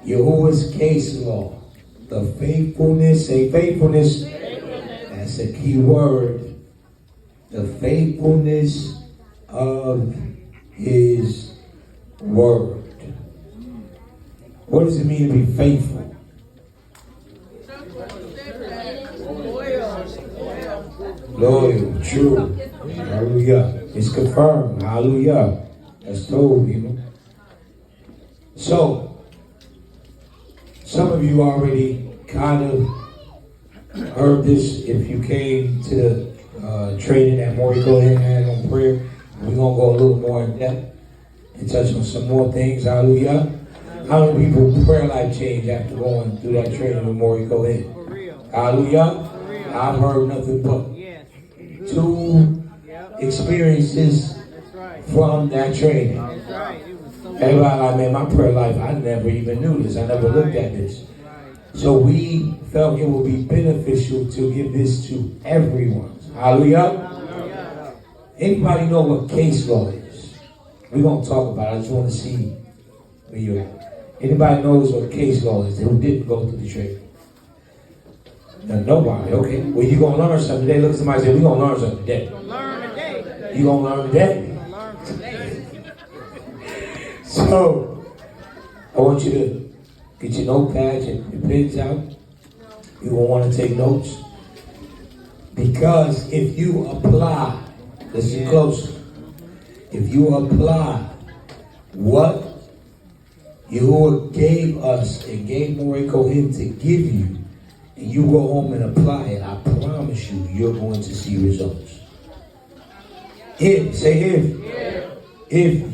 Yahuah's case law. The faithfulness, say faithfulness. That's a key word. The faithfulness of his word. What does it mean to be faithful? Loyal, true. Hallelujah. It's confirmed. Hallelujah. That's told, you know. So, some of you already kind of heard this if you came to the training that Moriko had on prayer. We're going to go a little more in depth and touch on some more things. Hallelujah. How many people prayer life change after going through that training with Moriko had? Hallelujah. I've heard nothing but 2 experiences from that training. Everybody like, man, my prayer life, I never even knew this. I never looked at this. So we felt it would be beneficial to give this to everyone. Hallelujah. Anybody know what case law is? We're going to talk about it. I just want to see where you're at. Anybody knows what case law is who didn't go through the training? No, nobody. Okay. Well, you're going to learn something today. Look at somebody and say, we're going to learn something today. You're going to learn today. So, I want you to get your notepads and your pens out. You're going to want to take notes. Because if you apply, listen close. If you apply what Yahuah gave us and gave Moriko him to give you, and you go home and apply it, I promise you, you're going to see results. If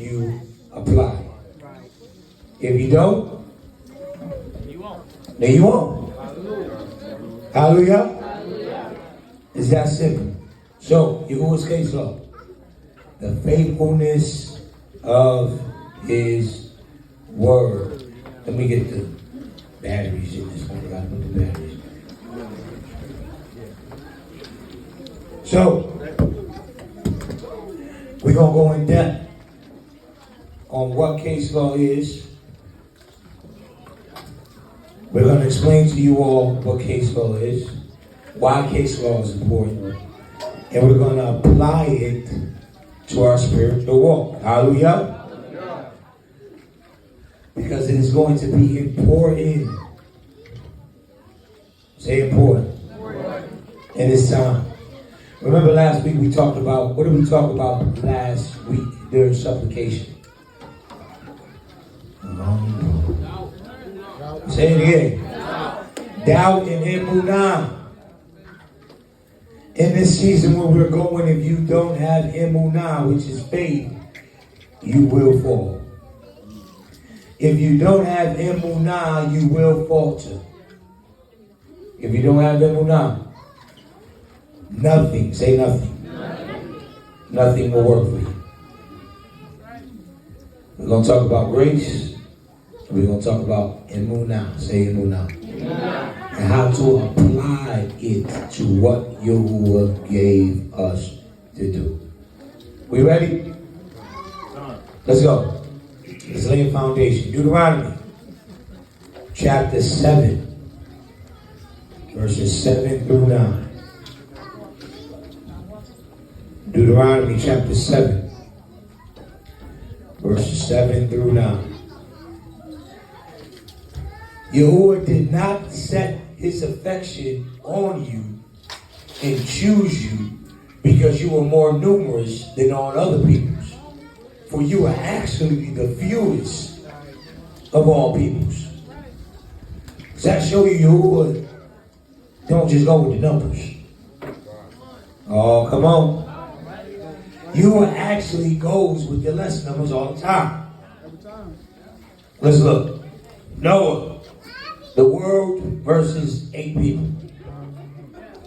you apply. If you don't, then you won't. Hallelujah. It's that simple. So, Yahuah's case law. The faithfulness of his word. Let me get the batteries in this one. I gotta put the batteries. So, we're going to go in depth on what case law is. We're going to explain to you all what case law is, why case law is important, and we're going to apply it to our spiritual walk. Hallelujah. Because it is going to be important. Say important. In this time. Remember last week we talked about, what did we talk about last week during supplication? Say it again. Doubt and emunah. In this season where we're going, if you don't have emunah, which is faith, you will fall. If you don't have emunah, you will falter. If you don't have emunah, nothing, say nothing. Nothing will work for you. We're going to talk about grace. We're going to talk about emunah. Say emunah. And how to apply it to what Yahuah gave us to do. We ready? Let's go. Let's lay a foundation. Deuteronomy chapter 7, verses 7 through 9. Deuteronomy chapter 7, verses 7 through 9. Yahuah did not set his affection on you and choose you because you were more numerous than on other peoples. For you are actually the fewest of all peoples. Does that show you Yahuah don't just go with the numbers? Oh, come on. Yahuah actually goes with the less numbers all the time. Let's look. Noah. The world versus 8 people.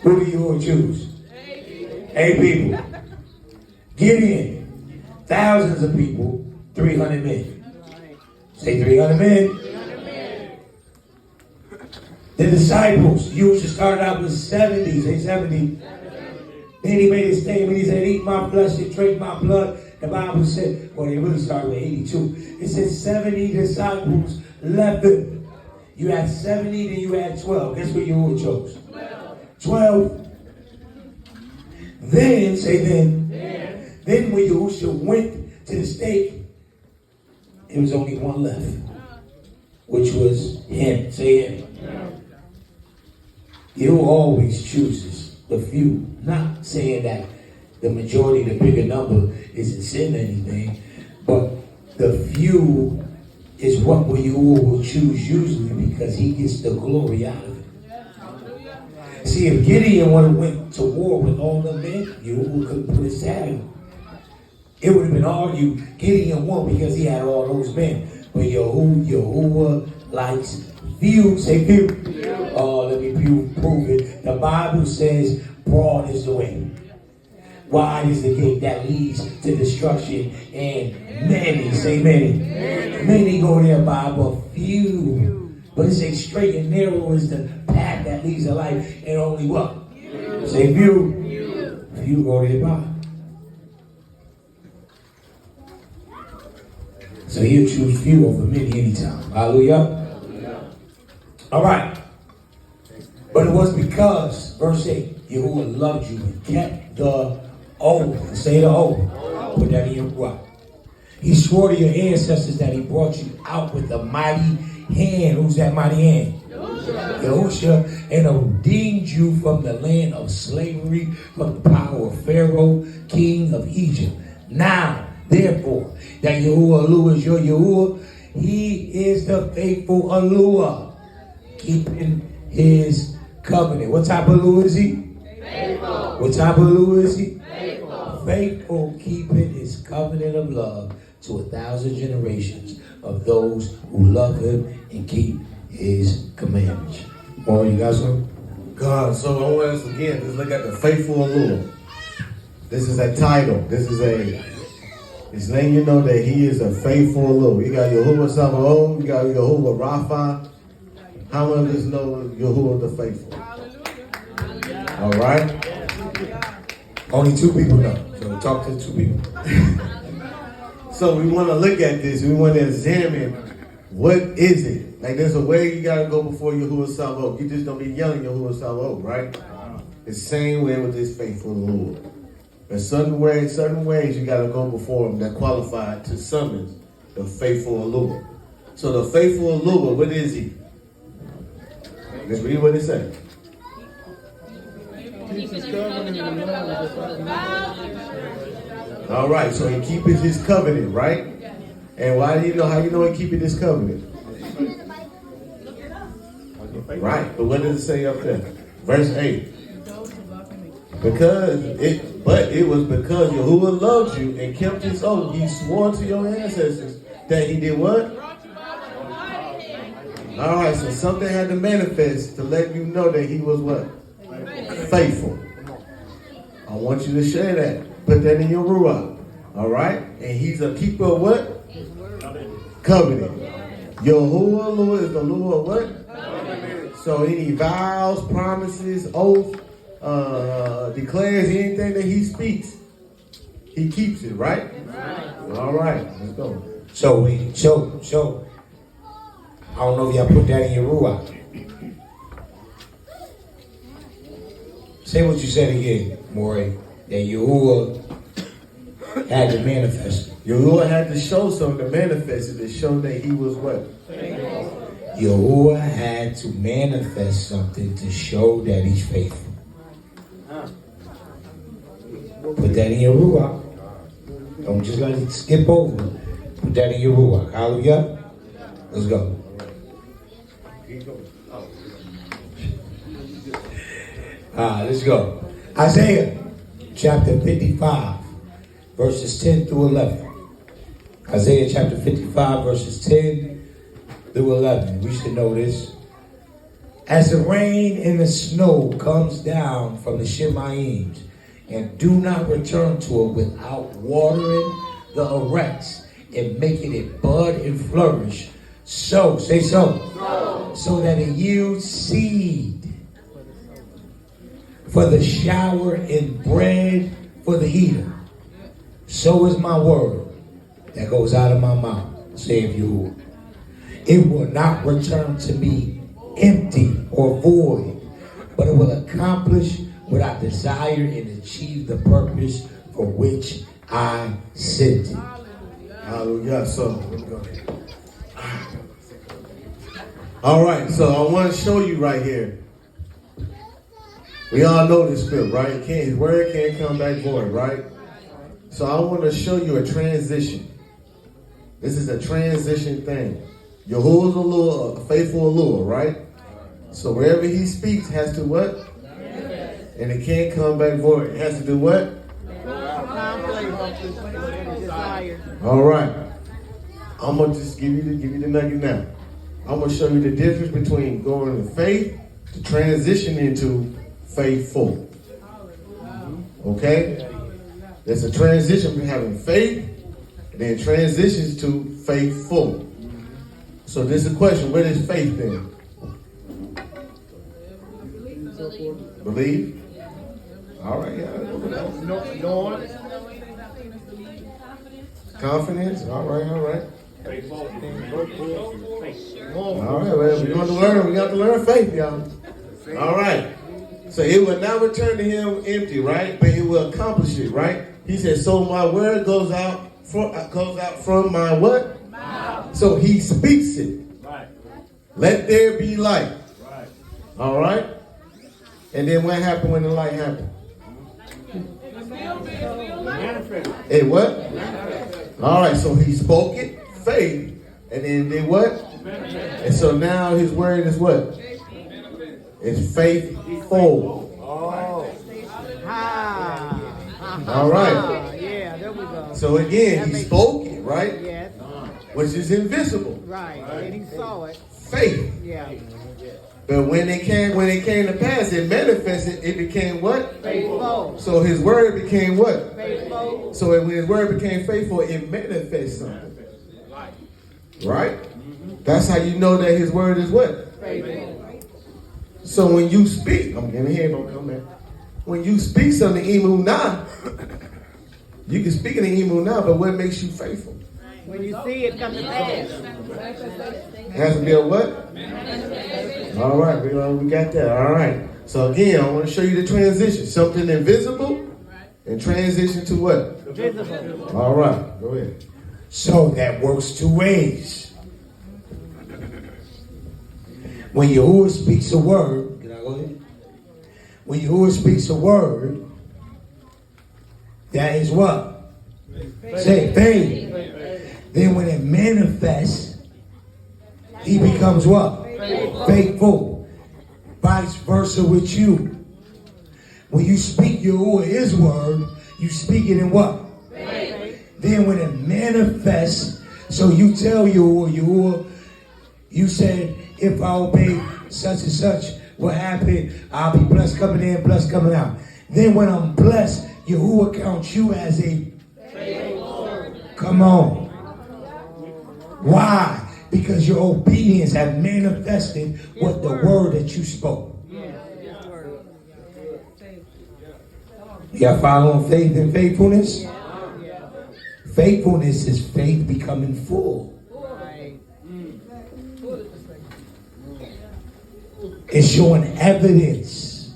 Who do you choose? 8 people. Gideon, thousands of people, 300 men. Say 300 men. The disciples, usually started out with 70. Say 70. Then he made a statement. He said, eat my flesh and drink my blood. The Bible said, well, they really started with 82. It said 70 disciples left him. You had 70, then you had 12. Guess what Yahuah chose? 12. Then, say then. Then when Yahushua went to the stake, there was only one left, which was him. Say him. Yahuah always chooses the few. Not saying that the majority, the bigger number, isn't sin or anything, but the few is what Yahuah will choose usually because he gets the glory out of it. See, if Gideon would have went to war with all the men, Yahuah couldn't put his tag. It would have been argued Gideon won because he had all those men. But Yahuah likes few. Say few. Oh, let me prove it. The Bible says broad is the way. Wide is the gate that leads to destruction, and many, say many. Many go there by, but few. But it says straight and narrow is the path that leads to life, and only what? Say few. Few go there by. So he'll choose few over many anytime. Hallelujah. All right. But it was because, verse 8, Yahuah loved you and kept the oath. Say the oath. Put that in your what? He swore to your ancestors that he brought you out with a mighty hand. Who's that mighty hand? Yahushua. And redeemed you from the land of slavery, from the power of Pharaoh, king of Egypt. Now, therefore, that Yahuah is your Yahuah, he is the faithful Yahuah, keeping his covenant. What type of Yahuah is he? Faithful. What type of Yahuah is he? Faithful. Faithful, keeping his covenant of love to 1,000 generations of those who love him and keep his commandments. Oh, you got some? God, so I want us again, let's look at the faithful Yahuah. This is a title. This is it's letting you know that he is a faithful Yahuah. You got Yahuah Sabaoth, you got Yahuah Rapha. How many of us know Yahuah the faithful? All right? Only 2 people know. So talk to 2 people. So we want to look at this. We want to examine what is it. Like there's a way you got to go before Yahuah Sabaoth. You just don't be yelling Yahuah Sabaoth, right? The same way with this faithful Yahuah. There's certain ways you got to go before him that qualify to summons the faithful Yahuah. So the faithful Yahuah, what is he? Let's read what it says. All right, so he keeps his covenant, right? And why do you know how you know he keeping his covenant? Right, but what does it say up there? Verse 8. It was because Yahuah loved you and kept his oath. He swore to your ancestors that he did what? All right, so something had to manifest to let you know that he was what? Faithful. I want you to share that. Put that in your ruach. All right? And he's a keeper of what? Covenant. Yahuah is the Lord of what? Covenant. So any vows, promises, oath, declares anything that he speaks, he keeps it, right? All right, let's go. So I don't know if y'all put that in your ruach. Say what you said again, Maury. That Yahuah had to manifest. Yahuah had to show something to manifest it, to show that he was what? Faithful. Yahuah had to manifest something to show that he's faithful. Put that in your ruach. Don't just let it skip over. Put that in your ruach. Hallelujah. Let's go. Let's go. Isaiah chapter 55, verses 10 through 11. Isaiah chapter 55, verses 10 through 11. We should know this. As the rain and the snow comes down from the Shemaims, and do not return to it without watering the erects and making it bud and flourish. So, say so. So that it yields seed for the shower and bread for the eater. So is my word that goes out of my mouth, saith Yahuah. it will not return to me empty or void, but it will accomplish what I desire and achieve the purpose for which I sent it. Hallelujah. So, all right. So I want to show you right here. We all know this script, right? His word can't come back void, right? So I want to show you a transition. This is a transition thing. Yahuwah's a lure, a faithful allure, right? So wherever he speaks has to what? And it can't come back void. It has to do what? All right. I'm gonna just give you the nugget now. I'm gonna show you the difference between going to faith to transition into faithful. Okay? There's a transition from having faith and then transitions to faithful. So this is a question, what is faith then? Believe? All right, yeah. Knowing. Confidence? All right. All right, well, we're going to learn. We got to learn faith, y'all. All right. So it will not return to him empty, right? But he will accomplish it, right? He said, so my word goes out from my what? Mouth. So he speaks it. Right. Let there be light. Right. All right. And then what happened when the light happened? It what? All right. So he spoke it, faith, and then they what? And so now his word is what? It's faithful. All right. Yeah, there we go. So again, he spoke it, right? Yes. Which is invisible. Right. And he saw it. Faith. Yeah. But when it came to pass, it manifested, it became what? Faithful. So his word became what? Faithful. So when his word became faithful, it manifests something. Right? That's how you know that his word is what? Faithful. So when you speak, I'm getting ahead, don't come back. When you speak something emunah, you can speak in the emunah, but what makes you faithful? When you see it come to pass. It has to be a what? All right, we got that. All right. So again, I want to show you the transition. Something invisible and transition to what? Visible. All right, go ahead. So that works two ways. When Yahuah speaks a word, can I go ahead? When Yahuah speaks a word, that is what? Say faith. Then when it manifests, he becomes what? Faithful. Vice versa with you. When you speak Yahuah his word, you speak it in what? Then when it manifests, so you tell Yahuah, you said, if I obey such and such, what happened? I'll be blessed coming in, blessed coming out. Then when I'm blessed, Yahuah counts you as a faithful. Come on. Why? Because your obedience has manifested what the word that you spoke. You got following faith and faithfulness? Faithfulness is faith becoming full. It's showing evidence.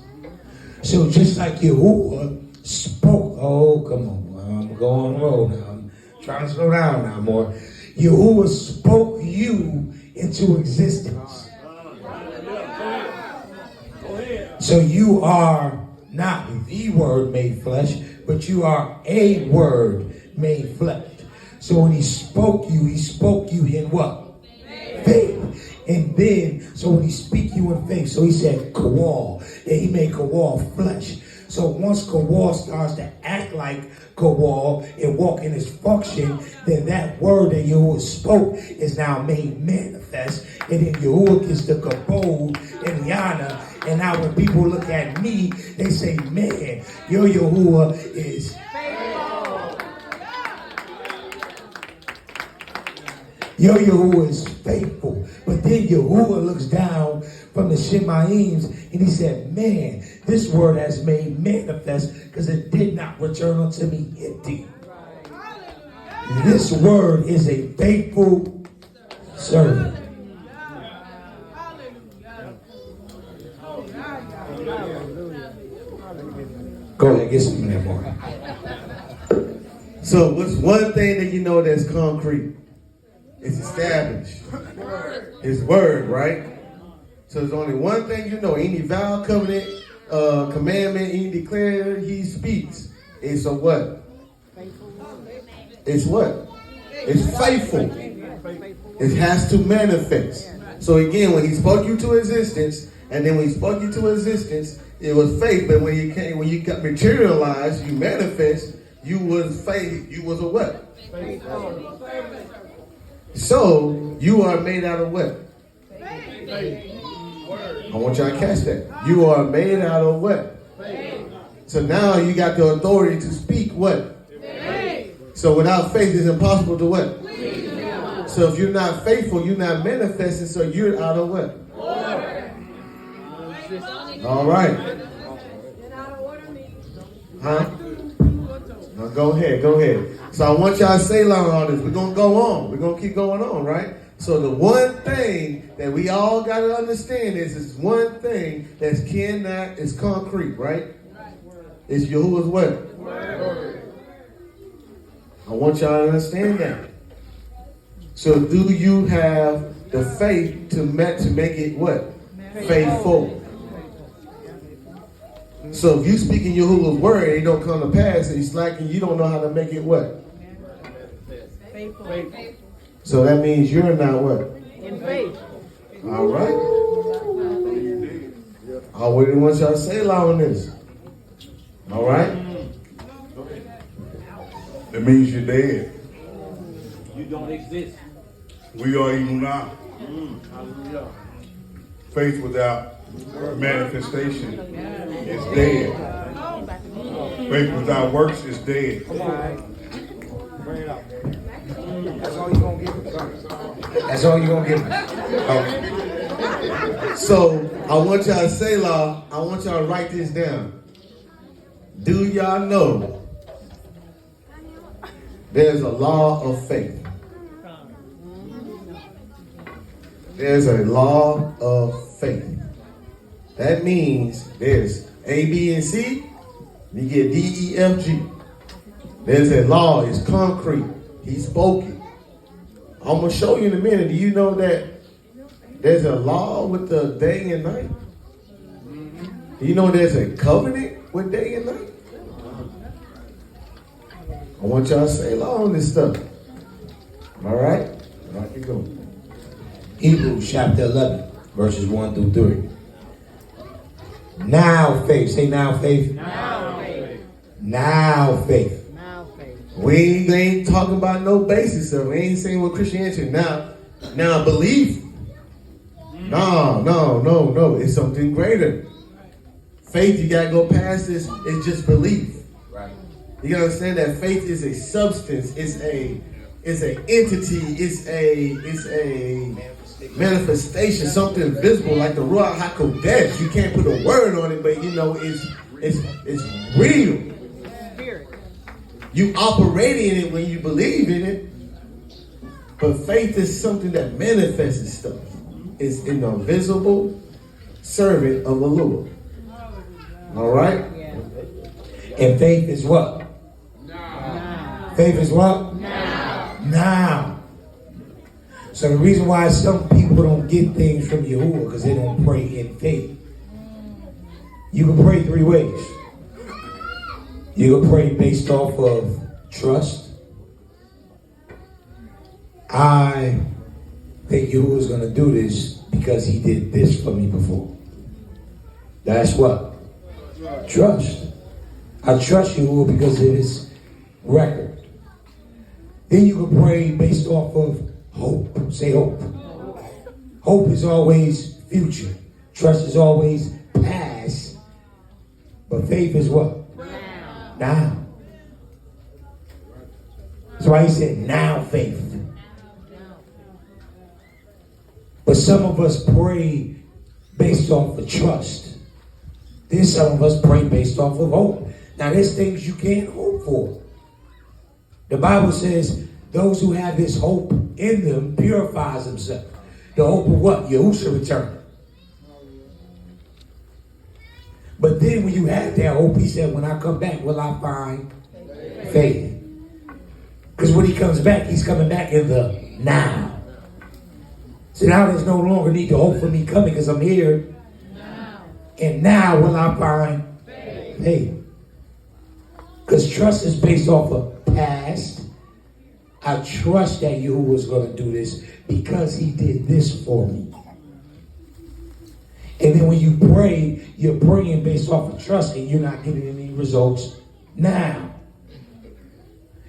So just like Yahuah spoke, oh, come on, I'm going on the road now. I'm trying to slow down now more. Yahuah spoke you into existence. So you are not the word made flesh, but you are a word made flesh. So when he spoke you in what? Faith. And then, so when he speak you in faith, so he said Kawal, and he made Kawal flesh. So once Kawal starts to act like Kawal and walk in his function, then that word that Yahuah spoke is now made manifest. And then Yahuah gets the kabod and the honor. And now when people look at me, they say, man, your Yahuah is Your Yahuah is faithful. But then Yahuah looks down from the Shemaims and he said, man, this word has made manifest because it did not return unto me empty. This word is a faithful servant. Go ahead, get some of that more. So what's one thing that you know that's concrete? It's established. His word, right? So there's only one thing you know. Any vow, covenant, commandment, he declared, he speaks. It's a what? It's what? It's faithful. It has to manifest. So again, when he spoke you to existence, and then when he spoke you to existence, it was faith. But when you got materialized, you manifest, you was faith. You was a what? So you are made out of what? I want y'all to catch that. You are made out of what? So now you got the authority to speak what? So without faith, it's impossible to what? So if you're not faithful, you're not manifesting, so you're out of what? All right. Huh? Now go ahead. So I want y'all to say along on this. We're going to go on. We're going to keep going on, right? So the one thing that we all got to understand is one thing that is concrete, right? It's Yahuah's what? I want y'all to understand that. So do you have the faith to make it what? Faithful. So if you speak in Yahuah's word and it don't come to pass, it's like you don't know how to make it what? Faithful. So that means you're not what? In faith. All right. I wouldn't want y'all to say along on this. All right. That means you're dead. You don't exist. We are even now. Faith without manifestation is dead. Faith without works is dead. That's all you're going to give me. That's all you're going to give me. Okay. So I want y'all to say, I want y'all to write this down. Do y'all know there's a law of faith? There's a law of faith. That means there's A, B, and C. You get D, E, F, G. There's a law. It's concrete. He spoke it. I'm going to show you in a minute. Do you know that there's a law with the day and night? Do you know there's a covenant with day and night? I want y'all to say law on this stuff. All right? All right, keep going. Hebrews chapter 11, verses 1 through 3. Now faith. Say now faith. Now faith. Now faith. Now faith. We ain't talking about no basis of it. We ain't saying what Christianity. Now belief. No. It's something greater. Faith, you gotta go past this. It's just belief. Right. You gotta understand that faith is a substance. It's an entity. It's a manifestation. Something visible, like the Ruach HaKodesh. You can't put a word on it, but you know it's real. Spirit. You operate in it when you believe in it. But faith is something that manifests stuff. It's an invisible servant of the Lord. All right? And faith is what? Now. Faith is what? Now. So the reason why some people don't get things from Yahuah because they don't pray in faith. You can pray three ways. You can pray based off of trust. I think Yahuah is going to do this because he did this for me before. That's what? Trust. I trust Yahuah because of his record. Then you can pray based off of hope. Say hope. Hope is always future. Trust is always past. But faith is what? Now. That's why he said now faith. But some of us pray based off of trust. Then some of us pray based off of hope. Now there's things you can't hope for. The Bible says those who have this hope in them purifies themselves. The hope of what? Yahushua return. But then when you have that hope, he said, when I come back, will I find faith? Because when he comes back, he's coming back in the now. So now there's no longer need to hope for me coming because I'm here. And now will I find faith? Because trust is based off of past. I trust that Yahuah is going to do this because he did this for me. And then when you pray, you're praying based off of trust and you're not getting any results now.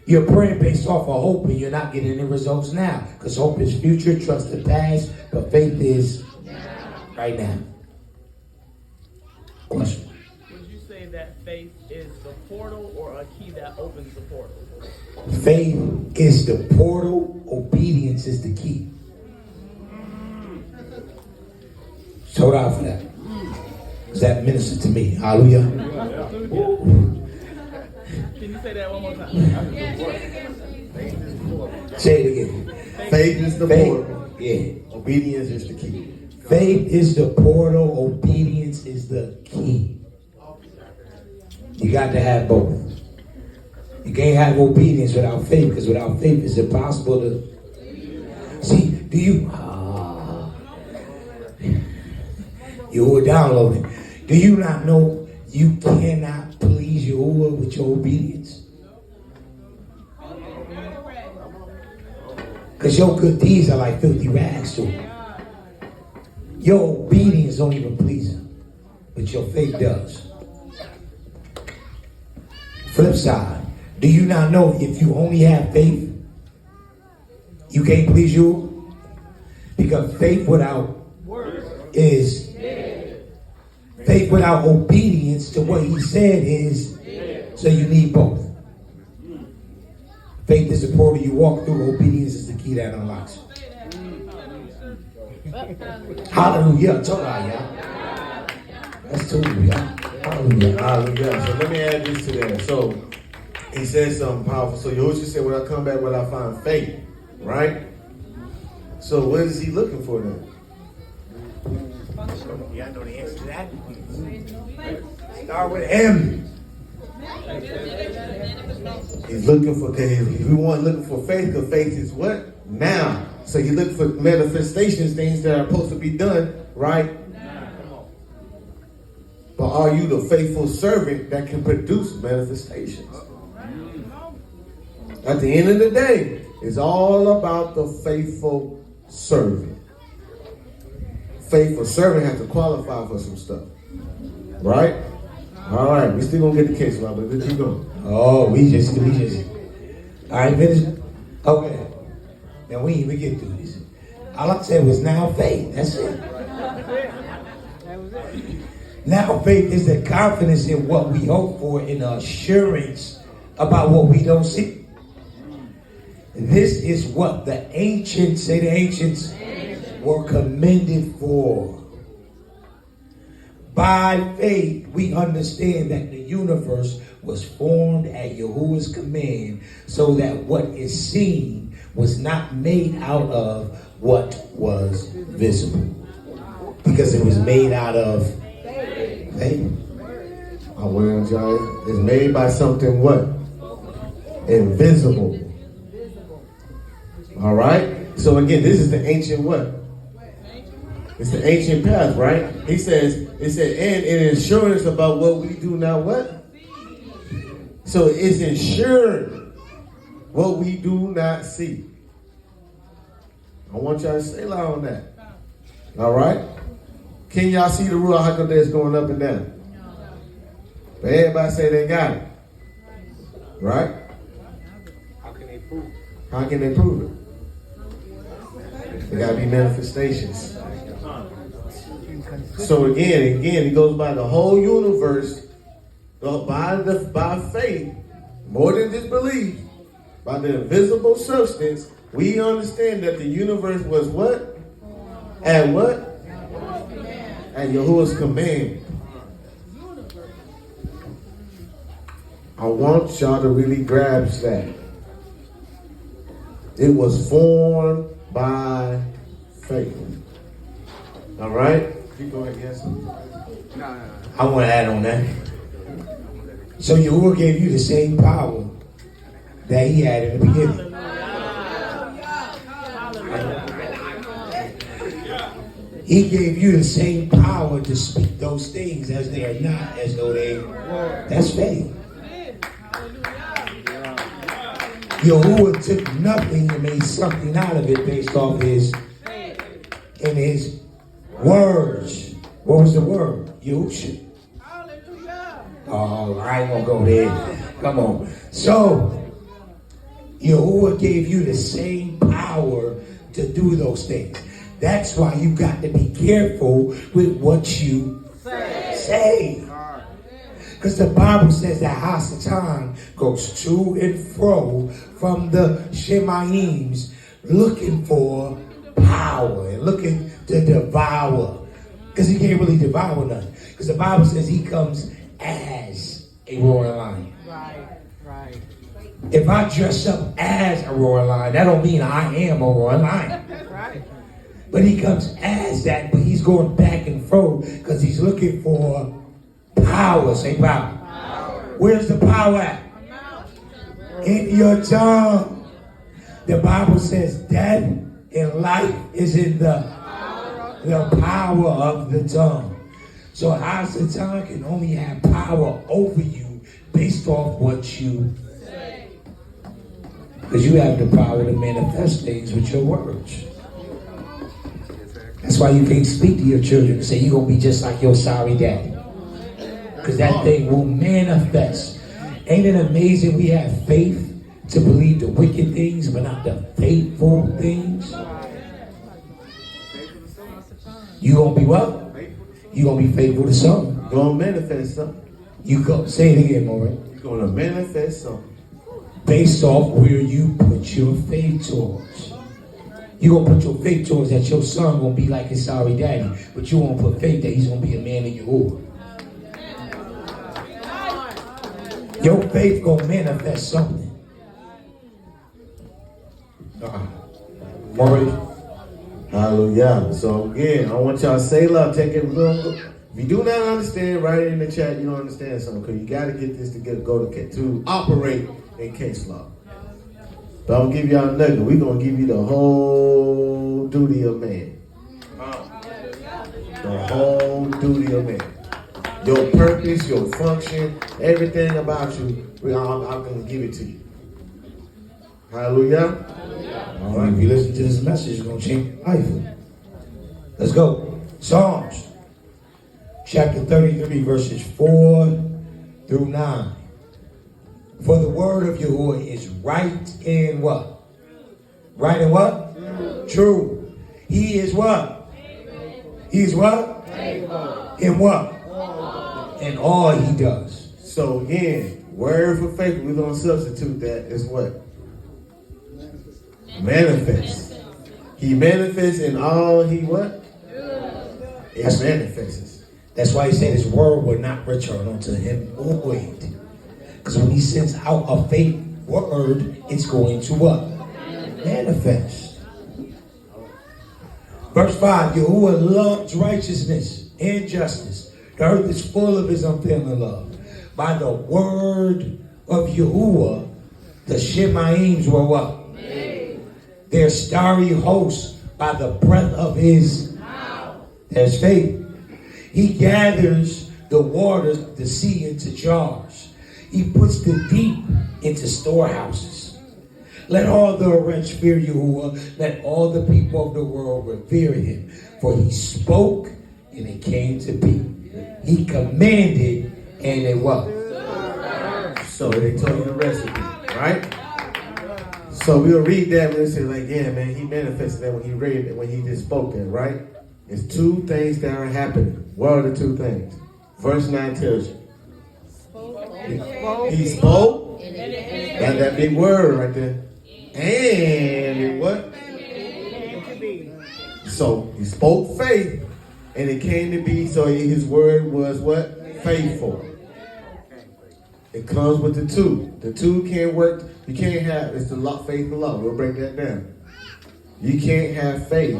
You're praying based off of hope and you're not getting any results now. Because hope is future, trust is past, but faith is right now. Question. Would you say that faith is the portal or a key that opens the portal? Faith is the portal, obedience is the key. Shout out for that. Because that ministered to me. Hallelujah. Can you say that one more time? Say it again. Faith is the portal. Yeah. Obedience is the key. Faith is the portal, obedience is the key. You got to have both. You can't have obedience without faith, because without faith it's impossible to see. Do you you were downloading. Do you not know you cannot please Yahuah with your obedience? Because your good deeds are like filthy rags to him. Your obedience don't even please him, but your faith does. Flip side, do you not know if you only have faith, you can't please you? Because faith without is faith without obedience to what he said is, so you need both. Faith is the portal you walk through, obedience is the key that unlocks. Hallelujah. That's too y'all. Hallelujah. Hallelujah. So let me add this to that. So he says something powerful. So Yahushua said, when I come back, will I find faith? Right? So what is he looking for then? Yeah, I know the answer to that. Start with M. He's looking for, we want looking for faith, because faith is what? Now. So you look for manifestations, things that are supposed to be done, right? But are you the faithful servant that can produce manifestations? At the end of the day, it's all about the faithful servant. Faithful servant has to qualify for some stuff. Right? All right, we still gonna get the case, Robert. Let's keep going. Oh, we just. All right, finished? Okay. Now we even get through this. All I said was now faith. That's it. Now faith is the confidence in what we hope for and the assurance about what we don't see. This is what the ancients, say the ancients, were commended for. By faith, we understand that the universe was formed at Yahuwah's command, so that what is seen was not made out of what was visible. Because it was made out of faith. Oh, well, John, it's made by something what? Invisible. All right? So again, this is the ancient what? It's the ancient path, right? He says, it said, and in assurance about what we do now what? So it's ensuring what we do not see. I want y'all to stay loud on that. All right? Can y'all see the Ruach HaKodesh going up and down? But everybody say they got it. Right? How can they prove it? How can they prove it? There got to be manifestations. So again, it goes by the whole universe, by faith, more than just belief, by the invisible substance. We understand that the universe was what? At what? At Yahuwah's command. I want y'all to really grasp that. It was formed by faith. All right? You go ahead, yes. I want to add on that. So Yahuah gave you the same power that he had in the beginning. He gave you the same power to speak those things as they are not, as though they were. That's faith. Yahuah took nothing and made something out of it based off his words. What was the word? Yahushua. Oh, I ain't gonna go there. Come on. So, Yahuah gave you the same power to do those things. That's why you got to be careful with what you say. Because the Bible says that Hasatan goes to and fro from the Shemaims looking for power and looking to devour. Because he can't really devour nothing. Because the Bible says he comes as a roaring lion. Right. If I dress up as a roaring lion, that don't mean I am a roaring lion. Right. But he comes as that, but he's going back and forth because he's looking for power. Say power. Where's the power at? In your tongue. The Bible says death and life is in the power of the tongue. So Hasatan can only have power over you based off what you say. Because you have the power to manifest things with your words. That's why you can't speak to your children and say you're going to be just like your sorry daddy. Because that thing will manifest. Ain't it amazing we have faith to believe the wicked things but not the faithful things? You going to be what? You going to be faithful to something. You're going to manifest something. You go, say it again, Maureen. You're going to manifest something. Based off where you put your faith towards. You're going to put your faith towards that your son going to be like his sorry daddy. But you won't put faith that he's going to be a man of Yahuah. Your faith going to manifest something. Maureen. Hallelujah. So again, I want y'all to say love. Take it. If you do not understand, write it in the chat. You don't understand something because you got to get this to to operate in case law. But I'm gonna give y'all a nugget. We're gonna give you the whole duty of man. The whole duty of man. Your purpose, your function, everything about you. I'm gonna give it to you. Hallelujah. All right, if you listen to this message, it's going to change your life. Let's go. Psalms, chapter 33, verses 4 through 9. For the word of Yahuah is right in what? Right in what? True. He is what? He is what? In what? In all he does. So again, word for faith, we're gonna substitute that as what? Manifest. He manifests in all he what? It manifests. That's why he said his word will not return unto him void. Because when he sends out a faith word, it's going to what? Manifest. Verse 5, Yahuah loves righteousness and justice. The earth is full of his unfailing love. By the word of Yahuah, the Shemaims were what? Their starry hosts by the breath of his mouth. There's faith. He gathers the waters of the sea into jars. He puts the deep into storehouses. Let all the wretched fear Yahuah. Let all the people of the world revere him. For he spoke and it came to be. He commanded and it was. So they told you the recipe, right? So we'll read that and we'll say like, yeah, man, he manifested that when he read it, when he just spoke that, right? It's two things that are happening. What are the two things? Verse 9 tells you. He spoke. That big word right there. And it what? So he spoke faith and it came to be. So his word was what? Faithful. It comes with the two. The two can't work. You can't have, it's the law, faith and law. We'll break that down. You can't have faith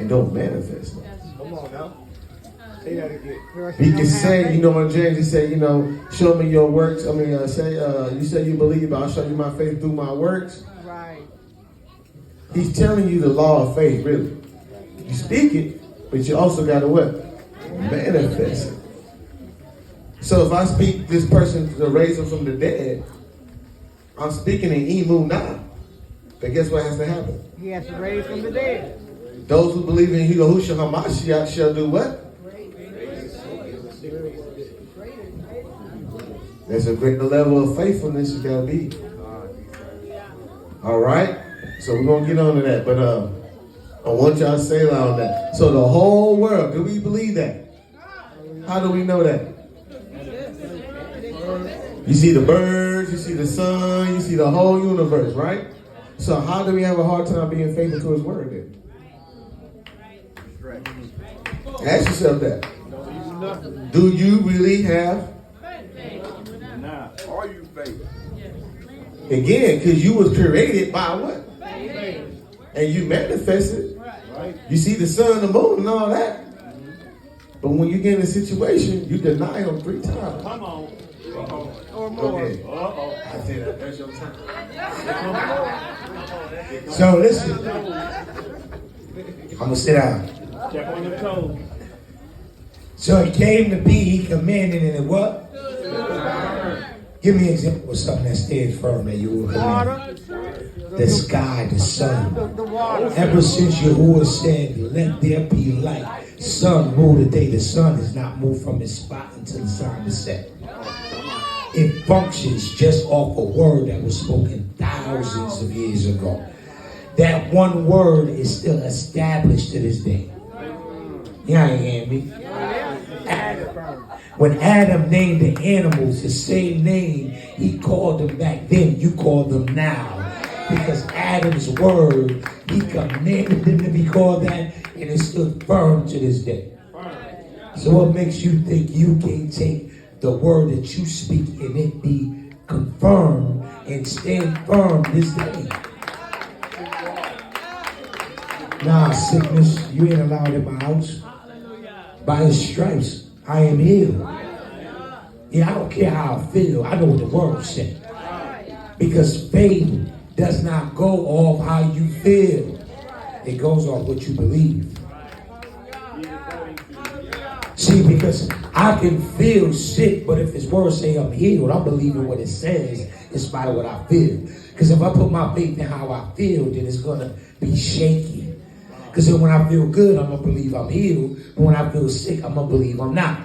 and don't manifest them. Come on now. Say that again. He can say, you know, when James, he said, you know, show me your works. I mean, you say you believe, I'll show you my faith through my works. Right. He's telling you the law of faith, really. You speak it, but you also got to what? Manifest it. So if I speak this person to raise him from the dead, I'm speaking in Emu now. But guess what has to happen? He has to raise from the dead. Those who believe in Yahuah HaMashiach shall do what? There's a greater level of faithfulness you gotta be. All right? So we're gonna get on to that. But I want y'all to say loud on that. So the whole world, do we believe that? How do we know that? You see the birds, you see the sun, you see the whole universe, right? So how do we have a hard time being faithful to his word then? Ask yourself that. Do you really have? Are you faithful? Again, because you was created by what? And you manifested. You see the sun, the moon, and all that. But when you get in a situation, you deny them 3 times. Come on. Or more. Okay. I said that. That's your time. So listen, I'm gonna sit down. Step on your toes. So it came to be, he commanded, and it what? Give me an example of something that stands firm that you will command. Water. The sky, the sun. The water. Ever since Yahuah said, let there be light, sun rule the day. The sun is not moved from its spot until the sun is set. It functions just off a word that was spoken thousands of years ago. That one word is still established to this day. Yeah, you hear me? When Adam named the animals the same name he called them back then, you call them now. Because Adam's word, he commanded them to be called that, and it stood firm to this day. So what makes you think you can take the word that you speak and it be confirmed and stand firm this day? Nah, sickness, you ain't allowed in my house. By his stripes, I am healed. Yeah, I don't care how I feel. I know what the word said. Because faith does not go off how you feel. It goes off what you believe. See, because I can feel sick, but if his word say I'm healed, I'm believing what it says in spite of what I feel. Because if I put my faith in how I feel, then it's going to be shaky. Because when I feel good, I'm going to believe I'm healed. But when I feel sick, I'm going to believe I'm not.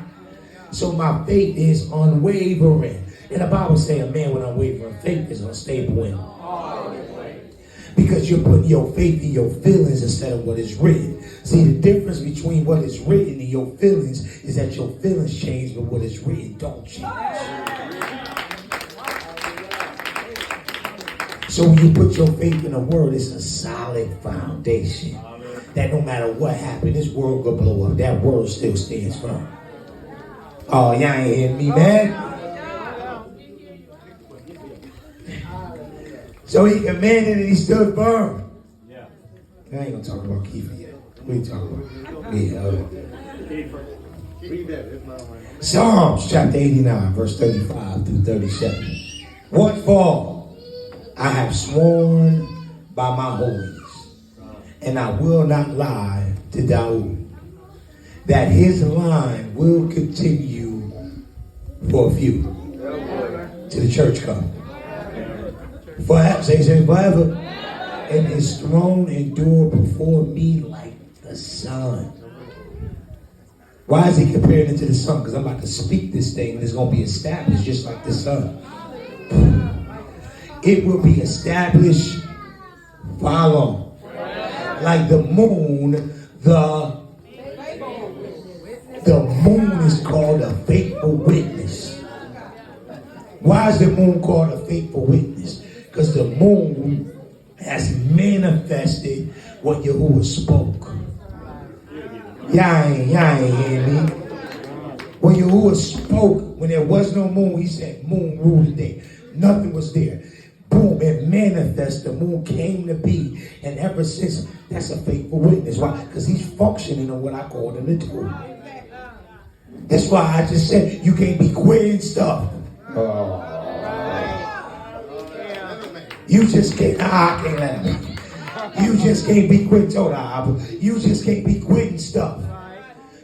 So my faith is unwavering. And the Bible says a man with unwavering faith is unstable in. Because you're putting your faith in your feelings instead of what is written. See, the difference between what is written and your feelings is that your feelings change, but what is written don't change. So when you put your faith in a word, it's a solid foundation. That no matter what happened, this world will blow up. That word still stands firm. Oh, y'all ain't hearing me, man? So he commanded and he stood firm. Yeah. I ain't gonna talk about Kiefer yet. What are you talking about? Yeah, Read that. It's not right. Psalms chapter 89, verse 35 through 37. What for? I have sworn by my holiness, and I will not lie to Daoud, that his line will continue for a few. To the church come. Forever, say forever. And his throne endure before me like the sun. Why is he comparing it to the sun? Because I'm about to speak this thing and it's going to be established just like the sun. It will be established for how long? Like the moon, the moon is called a faithful witness. Why is the moon called a faithful witness? Because the moon has manifested what Yahuah spoke. Y'all ain't hearing me. When Yahuah spoke, when there was no moon, he said, moon rule the day. Nothing was there. boom, it manifests. The moon came to be. And ever since, that's a faithful witness. Why? Because he's functioning on what I called him to do. That's why I just said you can't be quitting stuff. You just can't. I can't let him. You just can't be quitting. You just can't be quitting stuff.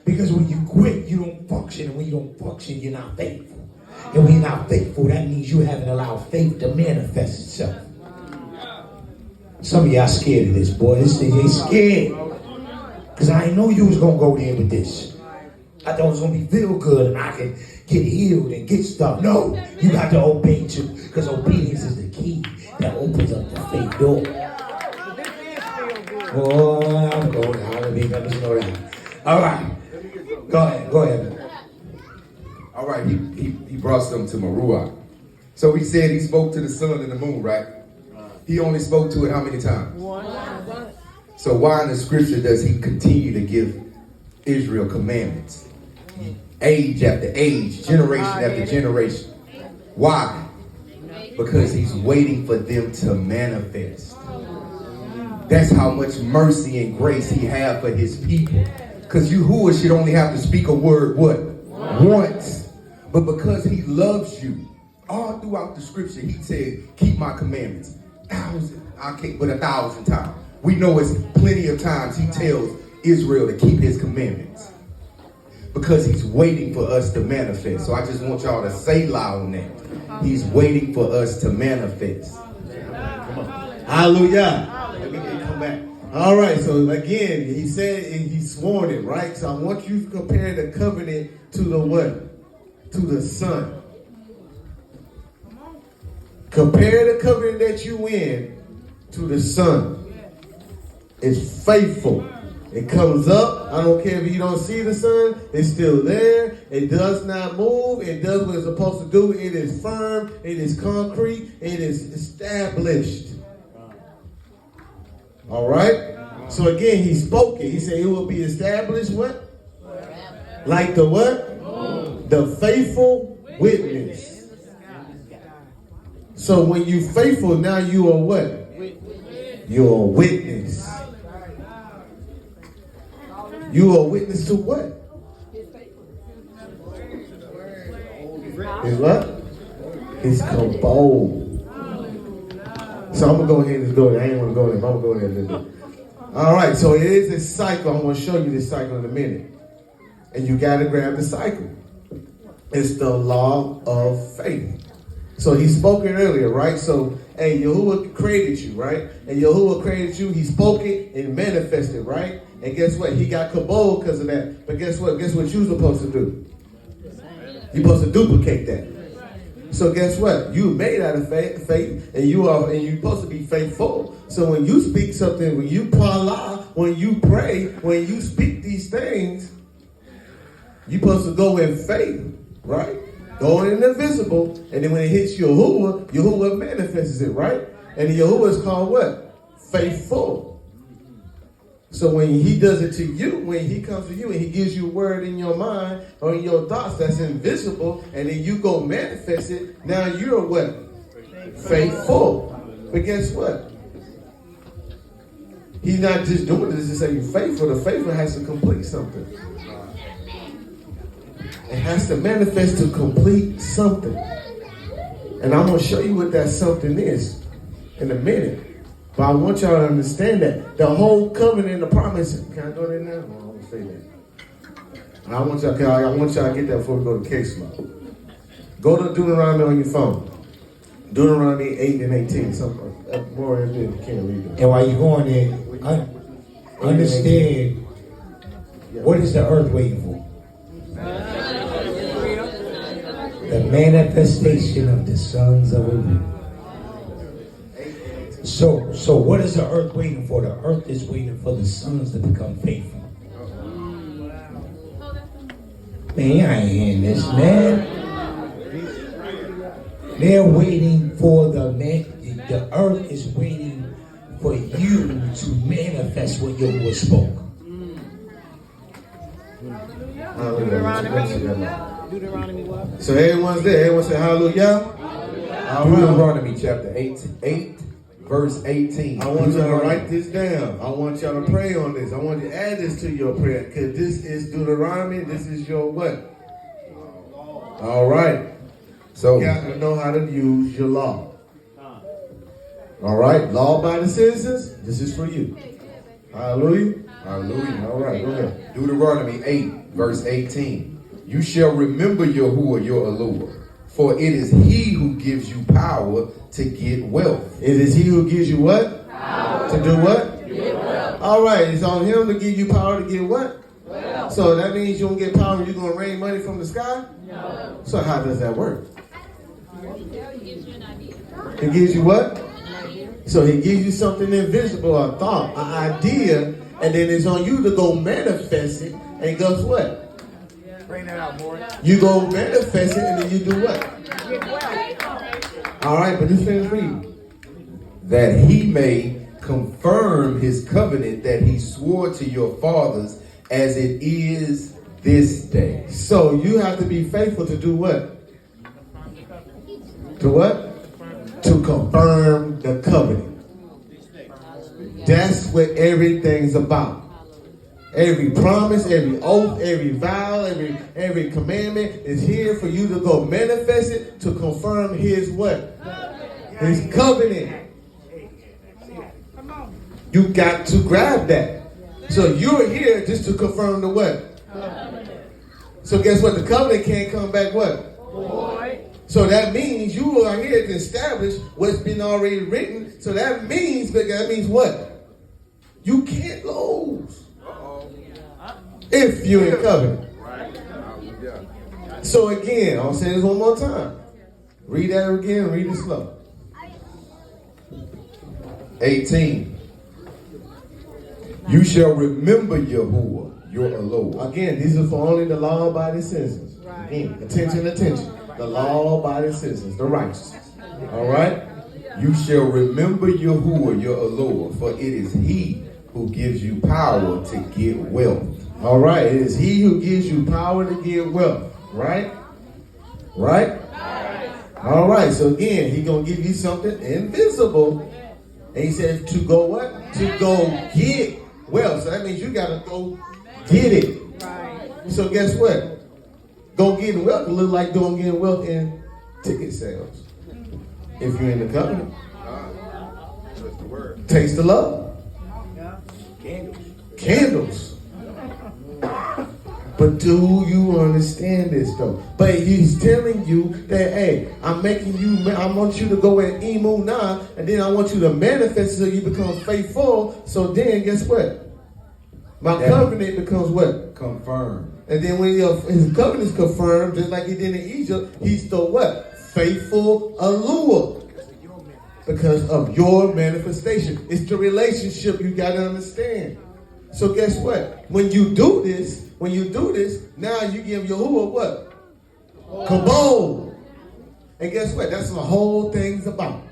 Because when you quit, you don't function. And when you don't function, you're not faithful. And when you're not faithful, that means you haven't allowed faith to manifest itself. Some of y'all scared of this, boy. This thing ain't scared. Because I didn't know you was going to go there with this. I thought it was going to be feel good and I could get healed and get stuff. No, you got to obey too. Because obedience is the key that opens up the faith door. Oh, I'm going out of here. Let me slow down. All right. Go ahead. All right, he brought something to my ruach. So he said he spoke to the sun and the moon, right? He only spoke to it how many times? One. So why in the scripture does he continue to give Israel commandments? Age after age, generation after generation. Why? Because he's waiting for them to manifest. That's how much mercy and grace he has for his people. Because Yahuah should only have to speak a word, what? Once. But because he loves you, all throughout the scripture, he said, keep my commandments. I can't put 1,000 times. We know it's plenty of times he tells Israel to keep his commandments. Because he's waiting for us to manifest. So I just want y'all to say loud on that. He's waiting for us to manifest. Come on. Hallelujah. Let me come back. All right, so again, he said he sworn it, right? So I want you to compare the covenant to the what? To the Son. Compare the covenant that you in to the Son. It's faithful. It comes up. I don't care if you don't see the sun. It's still there. It does not move. It does what it's supposed to do. It is firm. It is concrete. It is established. All right? So again, he spoke it. He said it will be established what? Like the what? The faithful witness. So when you faithful, now you are what? You're a witness. You are a witness to what? His what? His kabod. So I'm going to go ahead and just go there. I ain't want to go there, but I'm going to go there a little bit. All right, so it is a cycle. I'm going to show you this cycle in a minute. And you got to grab the cycle. It's the law of faith. So he spoke it earlier, right? So, hey, Yahuah created you, right? And Yahuah created you. He spoke it and manifested, right? And guess what? He got kabod because of that. But guess what? Guess what you're supposed to do? You're supposed to duplicate that. So guess what? You made out of faith, and you're supposed to be faithful. So when you speak something, when you pala, when you pray, when you speak these things, you're supposed to go in faith, right? Go in the invisible, and then when it hits Yahuah manifests it, right? And Yahuah is called what? Faithful. So when he does it to you, when he comes to you and he gives you a word in your mind or in your thoughts that's invisible, and then you go manifest it, now you're what? Faithful. But guess what? He's not just doing this to say you're faithful. The faithful has to complete something. It has to manifest to complete something. And I'm going to show you what that something is in a minute. But I want y'all to understand that the whole covenant and the promise. Can I go there now? No, I won't say that. I want y'all to get that before we go to case law. Go to Deuteronomy on your phone. Deuteronomy 8 and 18. Something more than you can't read it. And while you're going there, understand what is the earth waiting for? The manifestation of the sons of Yahuah. So what is the earth waiting for? The earth is waiting for the sons to become faithful. Man, I ain't hearing this, man. They're waiting for the earth is waiting for you to manifest what Yahuah spoke. Deuteronomy what? So everyone's there. Everyone say hallelujah. All right. Deuteronomy chapter 8, verse 18. I want y'all to write this down. I want y'all to pray on this. I want you to add this to your prayer because this is Deuteronomy. This is your what? All right. So You got to know how to use your law. All right. Law-abiding citizens, this is for you. Hallelujah. hallelujah. All right. Go ahead. Deuteronomy 8, verse 18. You shall remember Yahuah your Elohim, for it is he who gives you power to get wealth. It is he who gives you what? Power. To do what? Get wealth. All right. It's on him to give you power to get what? Wealth. So that means you don't get power and you're going to rain money from the sky? No. So how does that work? He gives you what? So he gives you something invisible, a thought, an idea, and then it's on you to go manifest it. And guess what? Bring that out, boy. You go manifest it, and then you do what? All right, but just finish reading. That he may confirm his covenant that he swore to your fathers as it is this day. So you have to be faithful to do what? To what? To confirm the covenant. That's what everything's about. Every promise, every oath, every vow, every commandment is here for you to go manifest it to confirm his what? His covenant. You got to grab that. So you're here just to confirm the what? So guess what? The covenant can't come back what? So that means you are here to establish what's been already written. So that means what? You can't lose if you're in covenant. So again, I'll say this one more time. Read that again. Read it slow. 18. You shall remember Yahuah your Elohim. Again, these are for only the law-abiding citizens. Again, attention. The law-abiding citizens, the righteous. All right? You shall remember Yahuah your Elohim, for it is he who gives you power to get wealth. All right. It is he who gives you power to get wealth. Right? Right? All right. So again, he's going to give you something invisible. And he says to go what? To go get wealth. So that means you got to go get it. So guess what? Go getting wealth look like going getting wealth in ticket sales. If you're in the covenant. Taste the love. Candles. But do you understand this though? But he's telling you that, hey, I want you to go at Emu now, and then I want you to manifest so you become faithful. So then guess what? My covenant becomes what? Confirmed. And then when his covenant is confirmed, just like he did in Egypt, he's the what? Faithful allure. Because of your manifestation. It's the relationship you got to understand. So guess what? When you do this, now you give Yahuah what? Kabod. And guess what? That's what the whole thing's about.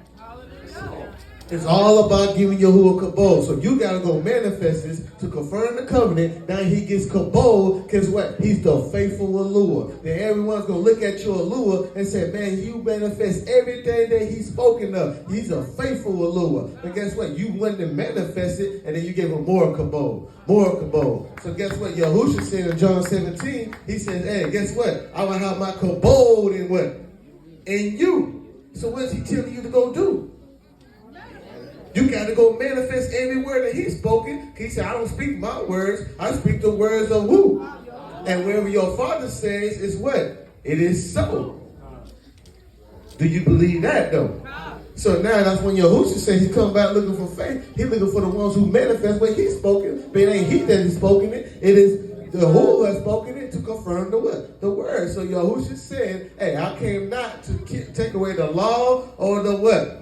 It's all about giving Yahuah kabod. So you got to go manifest this to confirm the covenant. Now he gets kabod because what? He's the faithful allure. Then everyone's going to look at your allure and say, man, you manifest everything that he's spoken of. He's a faithful allure. But guess what? You went to manifest it and then you gave him more kabod. More kabod. So guess what? Yahushua said in John 17, he says, hey, guess what? I will have my kabod in what? In you. So what's he telling you to go do? You got to go manifest every word that he's spoken. He said, I don't speak my words. I speak the words of who? And wherever your father says is what? It is so. Do you believe that though? So now that's when Yahushua says he's come back looking for faith. He's looking for the ones who manifest what he's spoken. But it ain't he that has spoken it. It is the who has spoken it to confirm the what? The word. So Yahushua said, hey, I came not to take away the law or the what?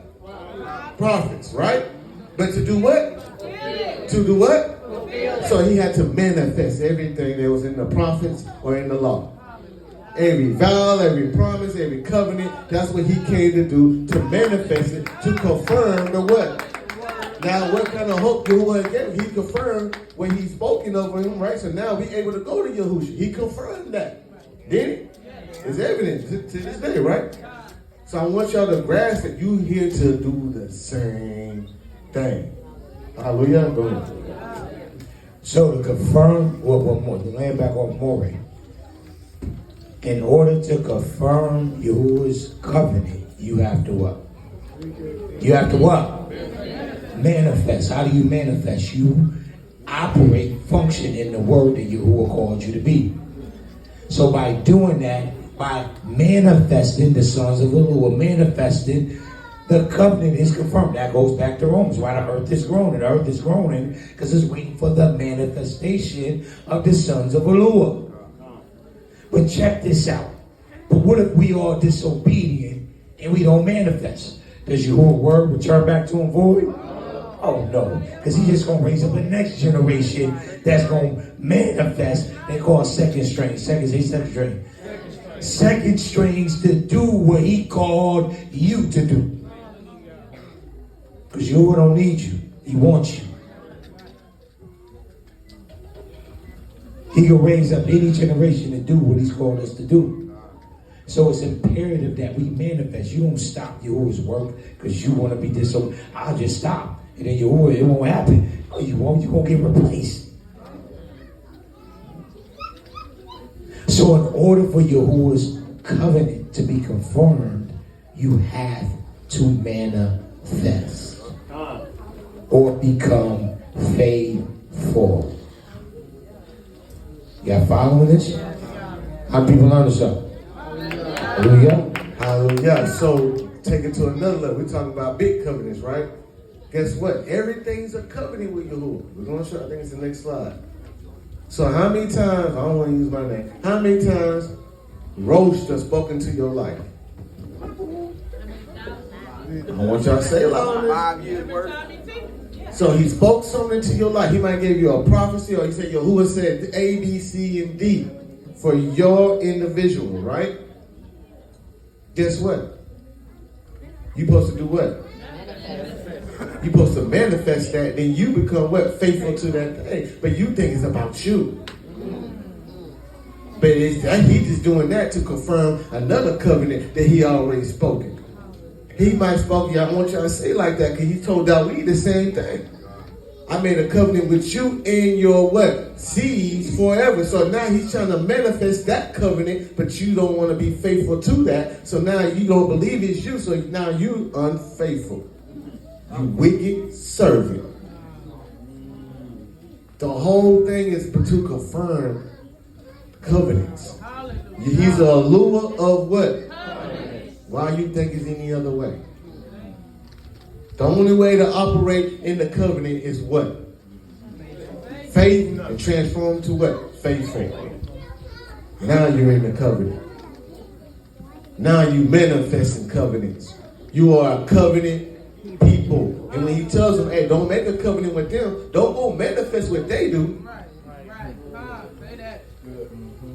Prophets, right? But to do what? To do what? So he had to manifest everything that was in the prophets or in the law. Every vow, every promise, every covenant, that's what he came to do, to manifest it, to confirm the what? Now, what kind of hope Yahuah gave? He confirmed what he's spoken over him, right? So now we able to go to Yahushua. He confirmed that. Did he? It's evident to this day, right? So I want y'all to grasp that you here to do the same thing. Hallelujah. Go ahead. So to confirm, one more, to land back on Maury. In order to confirm Yahuah's covenant, you have to what? You have to what? Manifest. How do you manifest? You operate, function in the word that Yahuah called you to be. So by doing that, by manifesting the sons of Yahuah, manifesting, the covenant is confirmed. That goes back to Romans. Why the earth is groaning? The earth is groaning because it's waiting for the manifestation of the sons of Yahuah. But check this out. But what if we are disobedient and we don't manifest? Does Yahuah's word return back to him void? Oh no, because he's just going to raise up the next generation that's going to manifest. They call it second strings to do what he called you to do. Because Yahuah don't need you. He wants you. He can raise up any generation to do what he's called us to do. So it's imperative that we manifest. You don't stop Yahuah's work because you want to be disobedient. I'll just stop. And then Yahuah, it won't happen. Oh, you won't. You're going to get replaced. So in order for Yahuah's covenant to be confirmed, you have to manifest or become faithful. Y'all following this? How people learn this up? Hallelujah. Hallelujah. So take it to another level. We're talking about big covenants, right? Guess what? Everything's a covenant with Yahuah. We're going to show, I think it's the next slide. So how many times, I don't want to use my name, how many times Roche has spoken to your life? I want y'all to say it loud. 5 years worth. So he spoke something to your life. He might give you a prophecy, or he said, Yahuah said A, B, C, and D for your individual, right? Guess what? You're supposed to do what? You're supposed to manifest that, then you become what? Faithful to that thing. But you think it's about you. But he's just doing that to confirm another covenant that he already spoken. He might spoke, I want y'all to say it like that, because he told Dawid the same thing. I made a covenant with you and your what? Seeds forever. So now he's trying to manifest that covenant, but you don't want to be faithful to that. So now you don't believe it's you, so now you unfaithful. You wicked servant. The whole thing is to confirm covenants. He's a lure of what? Why you think it's any other way? The only way to operate in the covenant is what? Faith, and transform to what? Faithful. Now you're in the covenant. Now you manifest in covenants. You are a covenant people. And when he tells them, hey, don't make a covenant with them, don't go manifest what they do.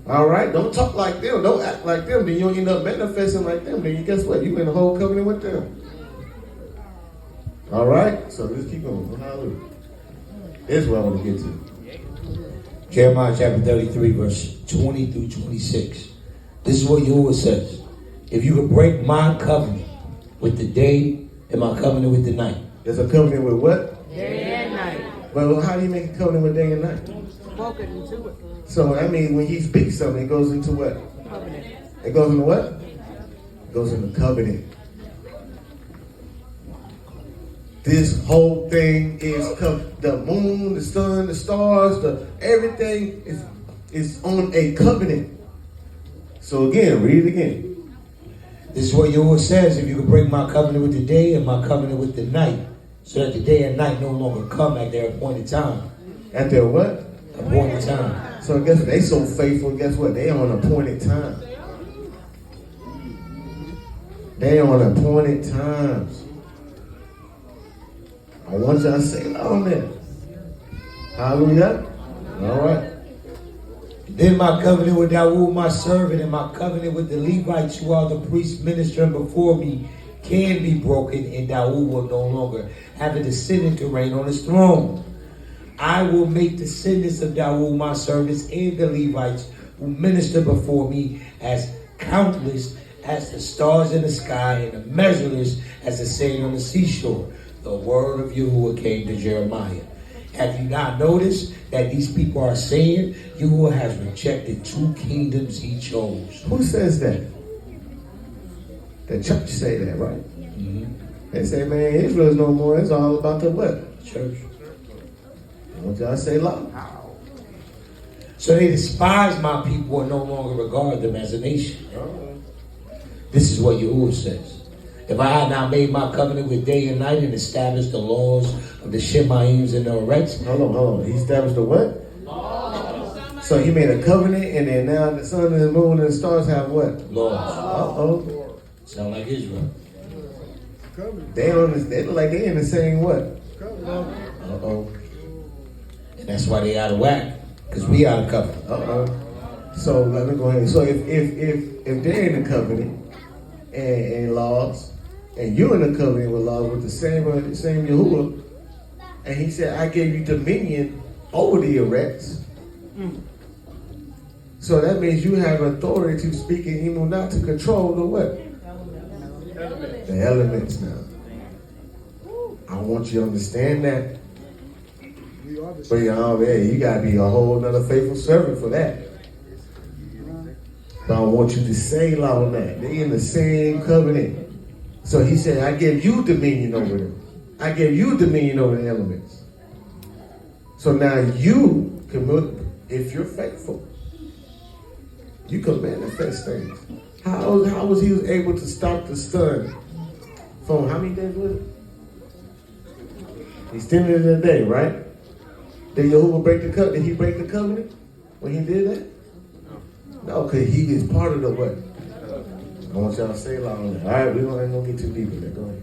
All right, don't talk like them, don't act like them, then you end up manifesting like them. Then you guess what? You in a whole covenant with them. All right, so let's keep going. Hallelujah. This is what I want to get to. Jeremiah chapter 33, verse 20 through 26. This is what Yahuah says. If you could break my covenant with the day and my covenant with the night. There's a covenant with what? Day and night. Well, how do you make a covenant with day and night? Spoken into it. So, I mean, when he speaks something, it goes into what? Covenant. It goes into what? It goes into covenant. This whole thing is the moon, the sun, the stars, everything is on a covenant. So again, read it again. This is what Yahuah says. If you could break my covenant with the day and my covenant with the night, so that the day and night no longer come at their appointed time. At their what? Appointed time. So guess what? They so faithful. Guess what? They on appointed time. They on appointed times. I want y'all to say it on there. Hallelujah. All right. Then my covenant with Yahuah, my servant, and my covenant with the Levites who are the priests ministering before me can be broken, and Yahuah will no longer have a descendant to reign on his throne. I will make descendants of Yahuah, my servants, and the Levites who minister before me as countless as the stars in the sky and the measureless as the sand on the seashore. The word of Yahuah came to Jeremiah. Have you not noticed that these people are saying Yahuah has rejected 2 kingdoms he chose? Who says that? The church say that, right? They say, man, Israel's no more. It's all about the what? Church. What y'all say, law? So they despise my people and no longer regard them as a nation. This is what Yahuah says. If I had not made my covenant with day and night and established the laws of the Shemaims and the Arets. Hold on. He established the what? So he made a covenant, and then now the sun and the moon and the stars have what? Laws. Uh-oh. Sound like Israel. They look like they in the same what? Uh-oh. And that's why they out of whack. Because we out of covenant. Uh-oh. So let me go ahead. So if they're in the covenant and laws, and you're in the covenant with laws with the same Yahuah, and he said, I gave you dominion over the Arets. So that means you have authority to speak in Emunah to control the what? The elements now. I want you to understand that. But you gotta be a whole nother faithful servant for that. But I want you to say on that. They in the same covenant. So he said, I give you dominion over them. I give you dominion over the elements. So now you can, if you're faithful, you can manifest things. How was he able to stop the sun from how many days was it? He's 10 minutes a day, right? Did Yahuah break the covenant? Did he break the covenant when he did that? No, because he is part of the what? I want y'all to say it on that. All right, we're not going to get too deep in that. Go ahead.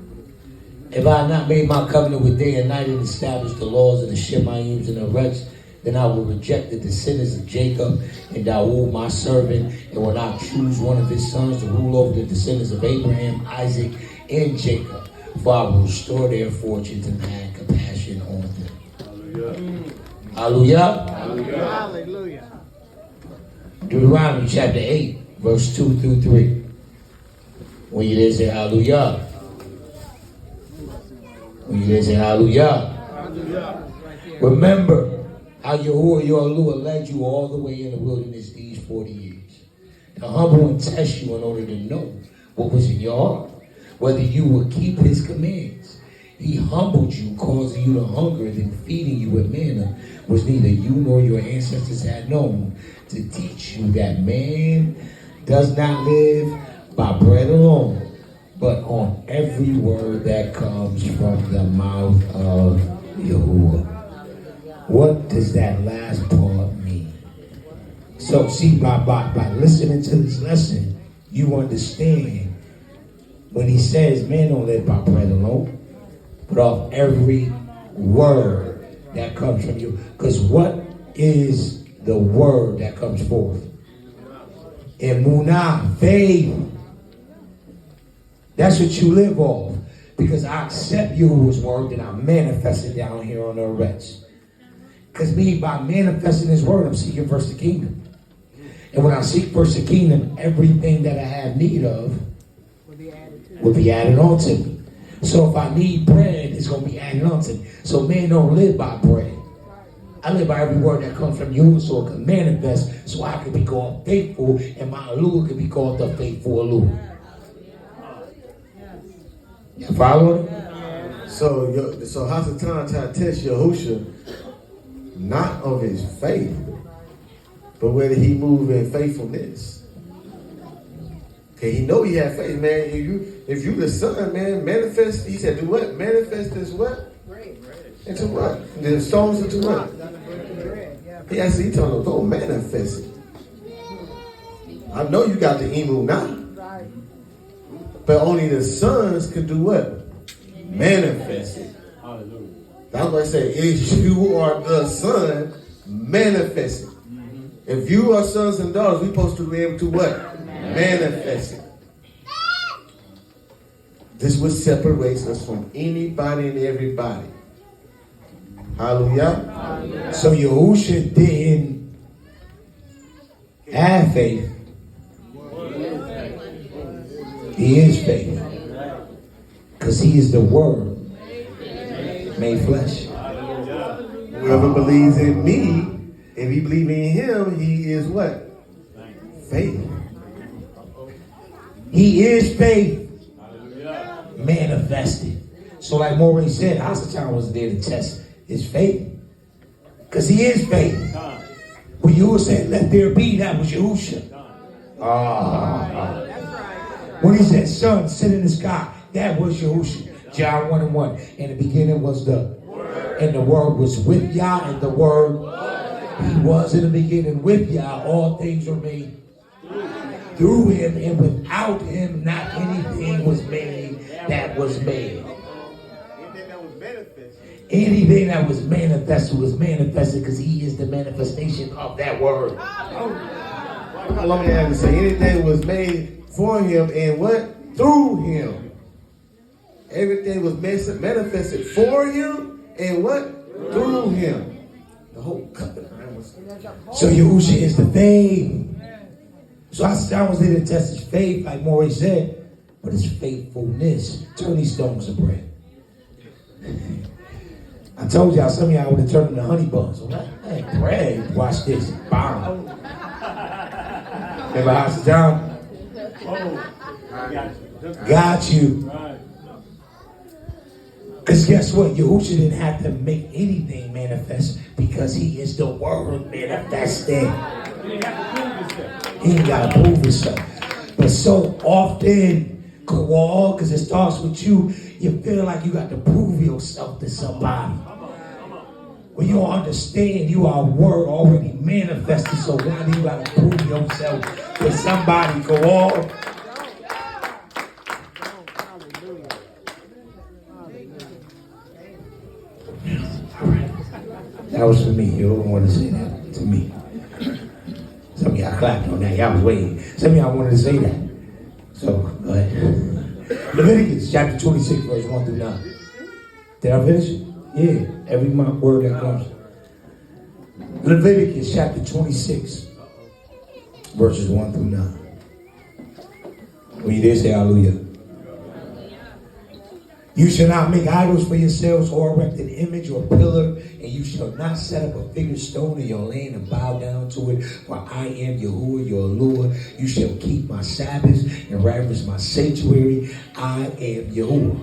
If I had not made my covenant with day and night and established the laws of the Shemaims and the Arets, then I will reject the descendants of Jacob and Dawood, my servant, and will not choose one of his sons to rule over the descendants of Abraham, Isaac, and Jacob. For I will restore their fortunes and have compassion on them. Hallelujah. Hallelujah. Hallelujah. Deuteronomy chapter 8, verse 2 through 3. When you there, say hallelujah. When you there, say hallelujah. Remember how Yahuah your Elohim led you all the way in the wilderness these 40 years. To humble and test you in order to know what was in your heart, whether you would keep his commands. He humbled you, causing you to hunger, then feeding you with manna, which neither you nor your ancestors had known, to teach you that man does not live by bread alone, but on every word that comes from the mouth of Yahuah. What does that last part mean? So see, by listening to this lesson, you understand when he says man don't live by bread alone, but off every word that comes from you. Because what is the word that comes forth? Emunah, faith. That's what you live off. Because I accept Yahuah's word and I manifest it down here on the Arets. Because me, by manifesting his word, I'm seeking first the kingdom. And when I seek first the kingdom, everything that I have need of will be added on to me. So if I need bread, it's going to be added on to me. So man don't live by bread. I live by every word that comes from you so it can manifest, so I can be called faithful, and my Elohim can be called the faithful Elohim. You following? So Hasatan tried to test Yahusha not of his faith, but whether he moved in faithfulness. Okay, he know he had faith, man. If you the son, man, manifest. He said, do what? Manifest this what? Into what? The stones into what? He told him, go manifest it. I know you got the emu now. But only the sons can do what? Manifest it. That's why I say, if you are the son, manifest it. If you are sons and daughters, we're supposed to be able to what? Manifest it. This is what separates us from anybody and everybody. Hallelujah. So Yahusha didn't have faith. He is faith. Because he is the word made flesh. Whoever believes in me, if he believes in him, he is what? Faith. He is faith manifested. So like Maureen said, Hasatan was there to test his faith. Because he is faith. When you said, let there be, that was Yahushua. When he said, sun, sit in the sky, that was Yahushua. John 1:1. In the beginning was the Word. And the Word was with Yah, and the Word, he was in the beginning with Yah. All things were made through him, and without him, not anything was made that was made. Anything that was manifested because he is the manifestation of that word. Let me have to say, anything was made for him and what? Through him. Everything was manifested for him and what? Through him. The whole covenant. So Yahushua is the faith. So I was there to test his faith, like Maurice said, but his faithfulness. Turn these stones to bread. I told y'all, some of y'all would have turned them to honey buns. Hey, bread, watch this. Bomb. Remember House of John? Got you. Because guess what? Yahushua didn't have to make anything manifest because he is the word manifested. He ain't got to prove himself. But so often, because it starts with you, you feel like you got to prove yourself to somebody. When you don't understand, you are a word already manifested, so why do you got to prove yourself to somebody? Go on. That was for me. You don't want to say that to me. Some of y'all clapped on that. Y'all was waiting. Some of y'all wanted to say that. So, go ahead. Leviticus chapter 26, verse 1 through 9. Did I finish? Yeah, every word that comes. Leviticus chapter 26, verses 1 through 9. When you did say hallelujah. You shall not make idols for yourselves or erect an image or pillar, and you shall not set up a figure stone in your land and bow down to it, for I am Yahuah, your Lord. You shall keep my Sabbaths and reverence my sanctuary. I am Yahuah.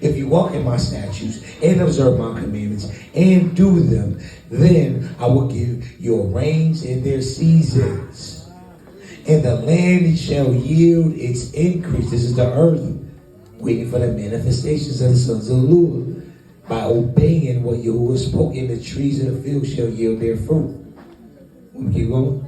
If you walk in my statutes and observe my commandments and do them, then I will give your rains in their seasons. And the land shall yield its increase. This is the earth, waiting for the manifestations of the sons of the Lord. By obeying what Yahuah spoke, in the trees of the field shall yield their fruit. Let me keep going.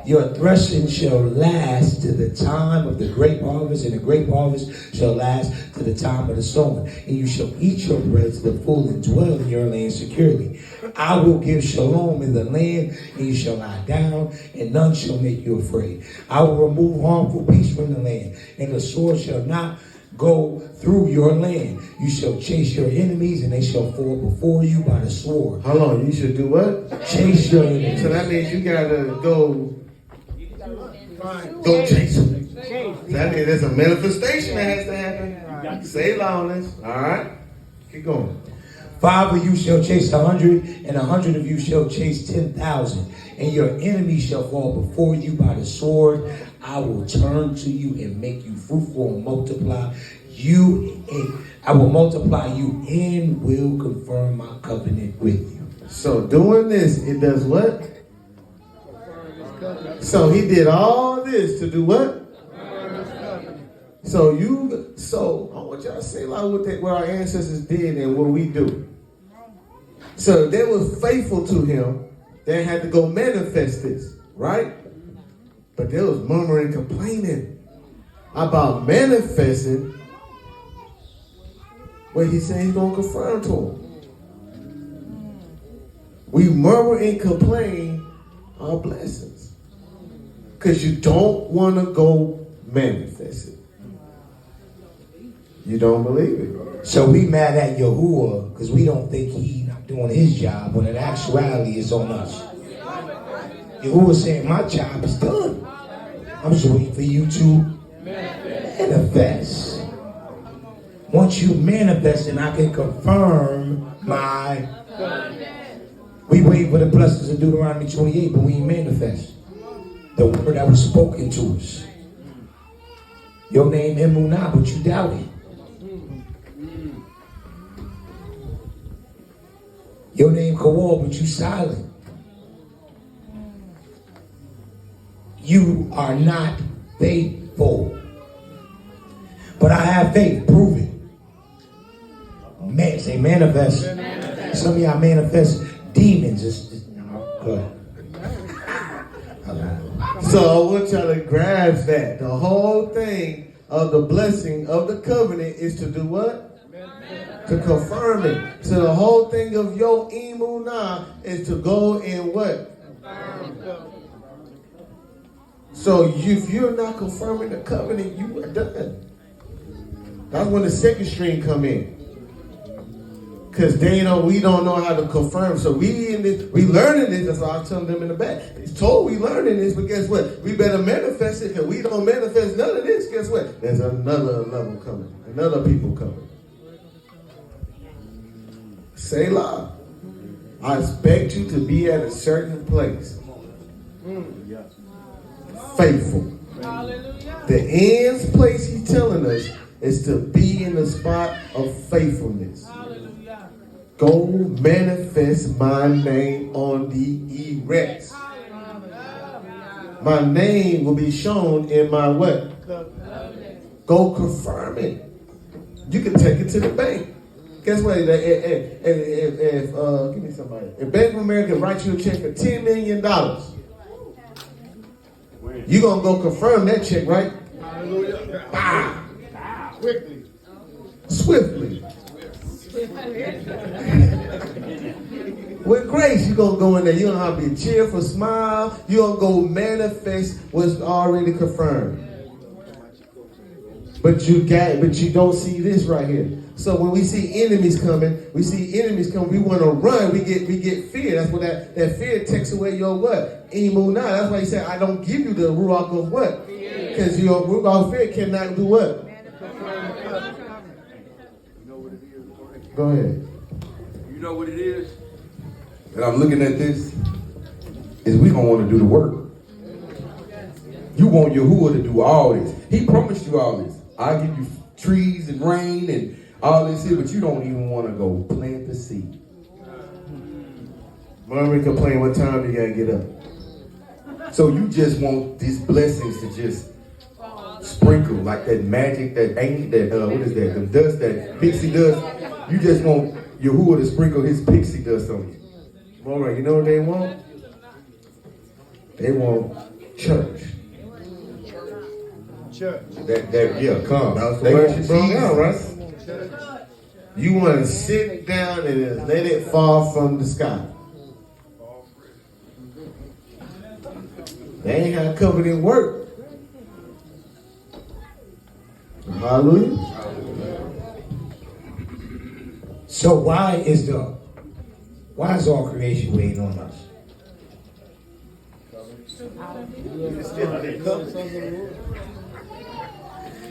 Your threshing shall last to the time of the grape harvest, and the grape harvest shall last to the time of the sowing. And you shall eat your bread to the full and dwell in your land securely. I will give shalom in the land, and you shall lie down, and none shall make you afraid. I will remove harmful beasts from the land, and the sword shall not go through your land. You shall chase your enemies, and they shall fall before you by the sword. Hold on, you should do what? Chase your enemies. So that means you gotta go chase them. That means there's a manifestation that has to happen. Say loudness. All right, keep going. 5 of you shall chase 100, and 100 of you shall chase 10,000. And your enemies shall fall before you by the sword. I will turn to you and make you fruitful and multiply you. And I will multiply you and will confirm my covenant with you. So doing this, it does what? So he did all this to do what? So I want y'all to say like what our ancestors did and what we do. So they were faithful to him. They had to go manifest this, right? But they was murmuring, complaining about manifesting what he said he's going to confirm to them. We murmur and complain our blessings because you don't want to go manifest it. You don't believe it. So we mad at Yahuah because we don't think he's not doing his job, when in actuality it's on us. Yahuah saying, my job is done. I'm just waiting for you to manifest. Once you manifest, and I can confirm my. We wait for the blessings of Deuteronomy 28, but we ain't manifest the word that was spoken to us. Your name Emunah, but you doubted. Your name Kawal, but you silent. You are not faithful. But I have faith. Prove it. Man, say manifest. Some of y'all manifest demons. Go ahead. So I want y'all to grasp that. The whole thing of the blessing of the covenant is to do what? To confirm it. So the whole thing of your emunah is to go and what? So if you're not confirming the covenant, you are done. That's when the second string come in. Because we don't know how to confirm. So we learning this. That's why I was telling them in the back. It's told we learning this, but guess what? We better manifest it, because we don't manifest none of this. Guess what? There's another level coming. Another people coming. Selah. I expect you to be at a certain place. Faithful. The ends place he's telling us is to be in the spot of faithfulness. Go manifest my name on the erects. My name will be shown in my what? Go confirm it. You can take it to the bank. Guess what? If give me somebody. If Bank of America writes you a check for $10 million, you're gonna go confirm that check, right? Bah. Swiftly. With grace, you're going to go in there. You're going to have to be a cheerful smile. You're going to go manifest what's already confirmed. But you don't see this right here. So when we see enemies coming, we want to run. We get fear. That's what that fear takes away your what? Emunah. That's why he said, I don't give you the ruach of what? Because your ruach of fear cannot do what? Go ahead. You know what it is? And I'm looking at this, is we don't want to do the work. You want Yahuah to do all this. He promised you all this. I'll give you trees and rain and all this here, but you don't even want to go plant the seed. Mama complain what time you gotta get up. So you just want these blessings to just sprinkle like that magic, what is that? The dust, that pixie dust. You just want Yahuah to sprinkle his pixie dust on you. Mama, you know what they want? They want church. Come. That's the word she brought out, right? You want to sit down and let it fall from the sky. They ain't how covenant work. Hallelujah. So why is all creation waiting on us?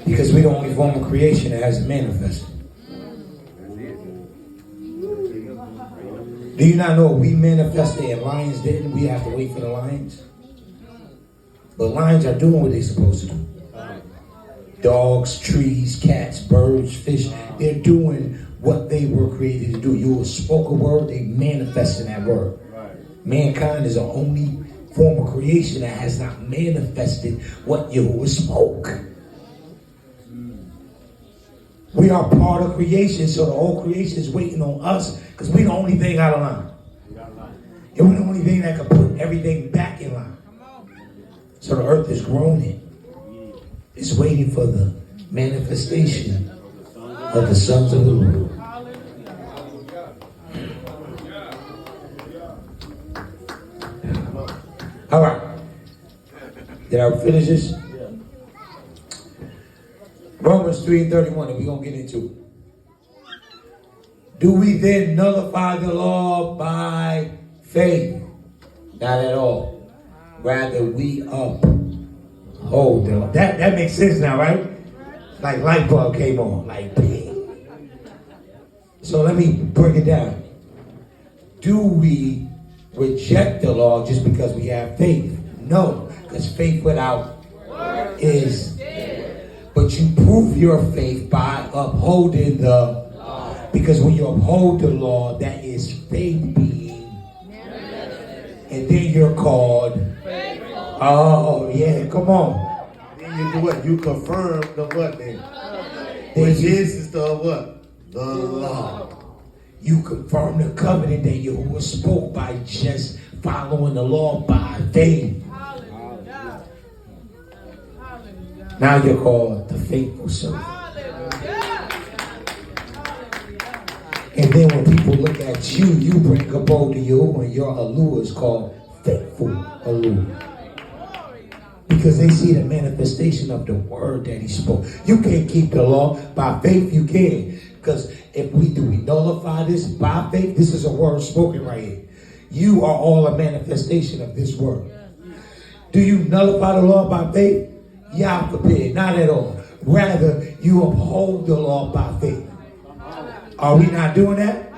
Because we the only form of creation that hasn't manifested. Do you not know we manifested and lions didn't? We have to wait for the lions. But lions are doing what they're supposed to do. Dogs, trees, cats, birds, fish, they're doing what they were created to do. You spoke a word, they manifest in that word. Mankind is the only form of creation that has not manifested what Yahuah spoke. We are part of creation, so the whole creation is waiting on us because we're the only thing out of line. And we're the only thing that can put everything back in line. So the earth is groaning. It's waiting for the manifestation of the sons of the Lord. All right. Did I finish this? Romans 3:31, and we're going to get into it. Do we then nullify the law by faith? Not at all. Rather, we uphold them. That makes sense now, right? Like light bulb came on, like bing. So let me break it down. Do we reject the law just because we have faith? No, because faith without is dead. But you prove your faith by upholding the law. Because when you uphold the law, that is faith being. And then you're called faithful. Oh, yeah, come on. Then you do what? You confirm the what then? Which is the what? The law. You confirm the covenant that Yahuah spoke by just following the law by faith. Now you're called the faithful servant. And then when people look at you, you bring a bowl to Yahuah, and your allure is called faithful allure. Because they see the manifestation of the word that he spoke. You can't keep the law by faith, you can. Because if we nullify this by faith, this is a word spoken right here. You are all a manifestation of this word. Do you nullify the law by faith? Yah forbid, not at all. Rather, you uphold the law by faith. Are we not doing that?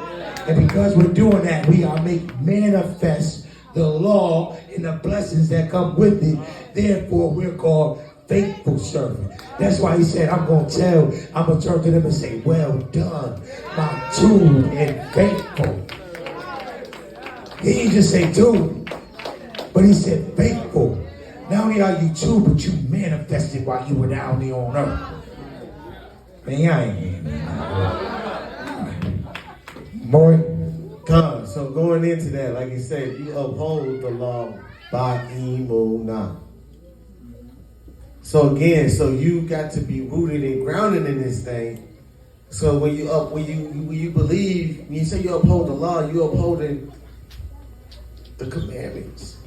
And because we're doing that, we are making manifest the law and the blessings that come with it. Therefore, we're called faithful servant. That's why he said, I'm going to turn to them and say, well done, my true and faithful. He didn't just say true, but he said faithful. Not only are you true, but you manifested while you were down there on earth. More. So going into that, like you said, you uphold the law by emunah. So again, so you got to be rooted and grounded in this thing. So when you believe, when you say you uphold the law, you upholding the commandments.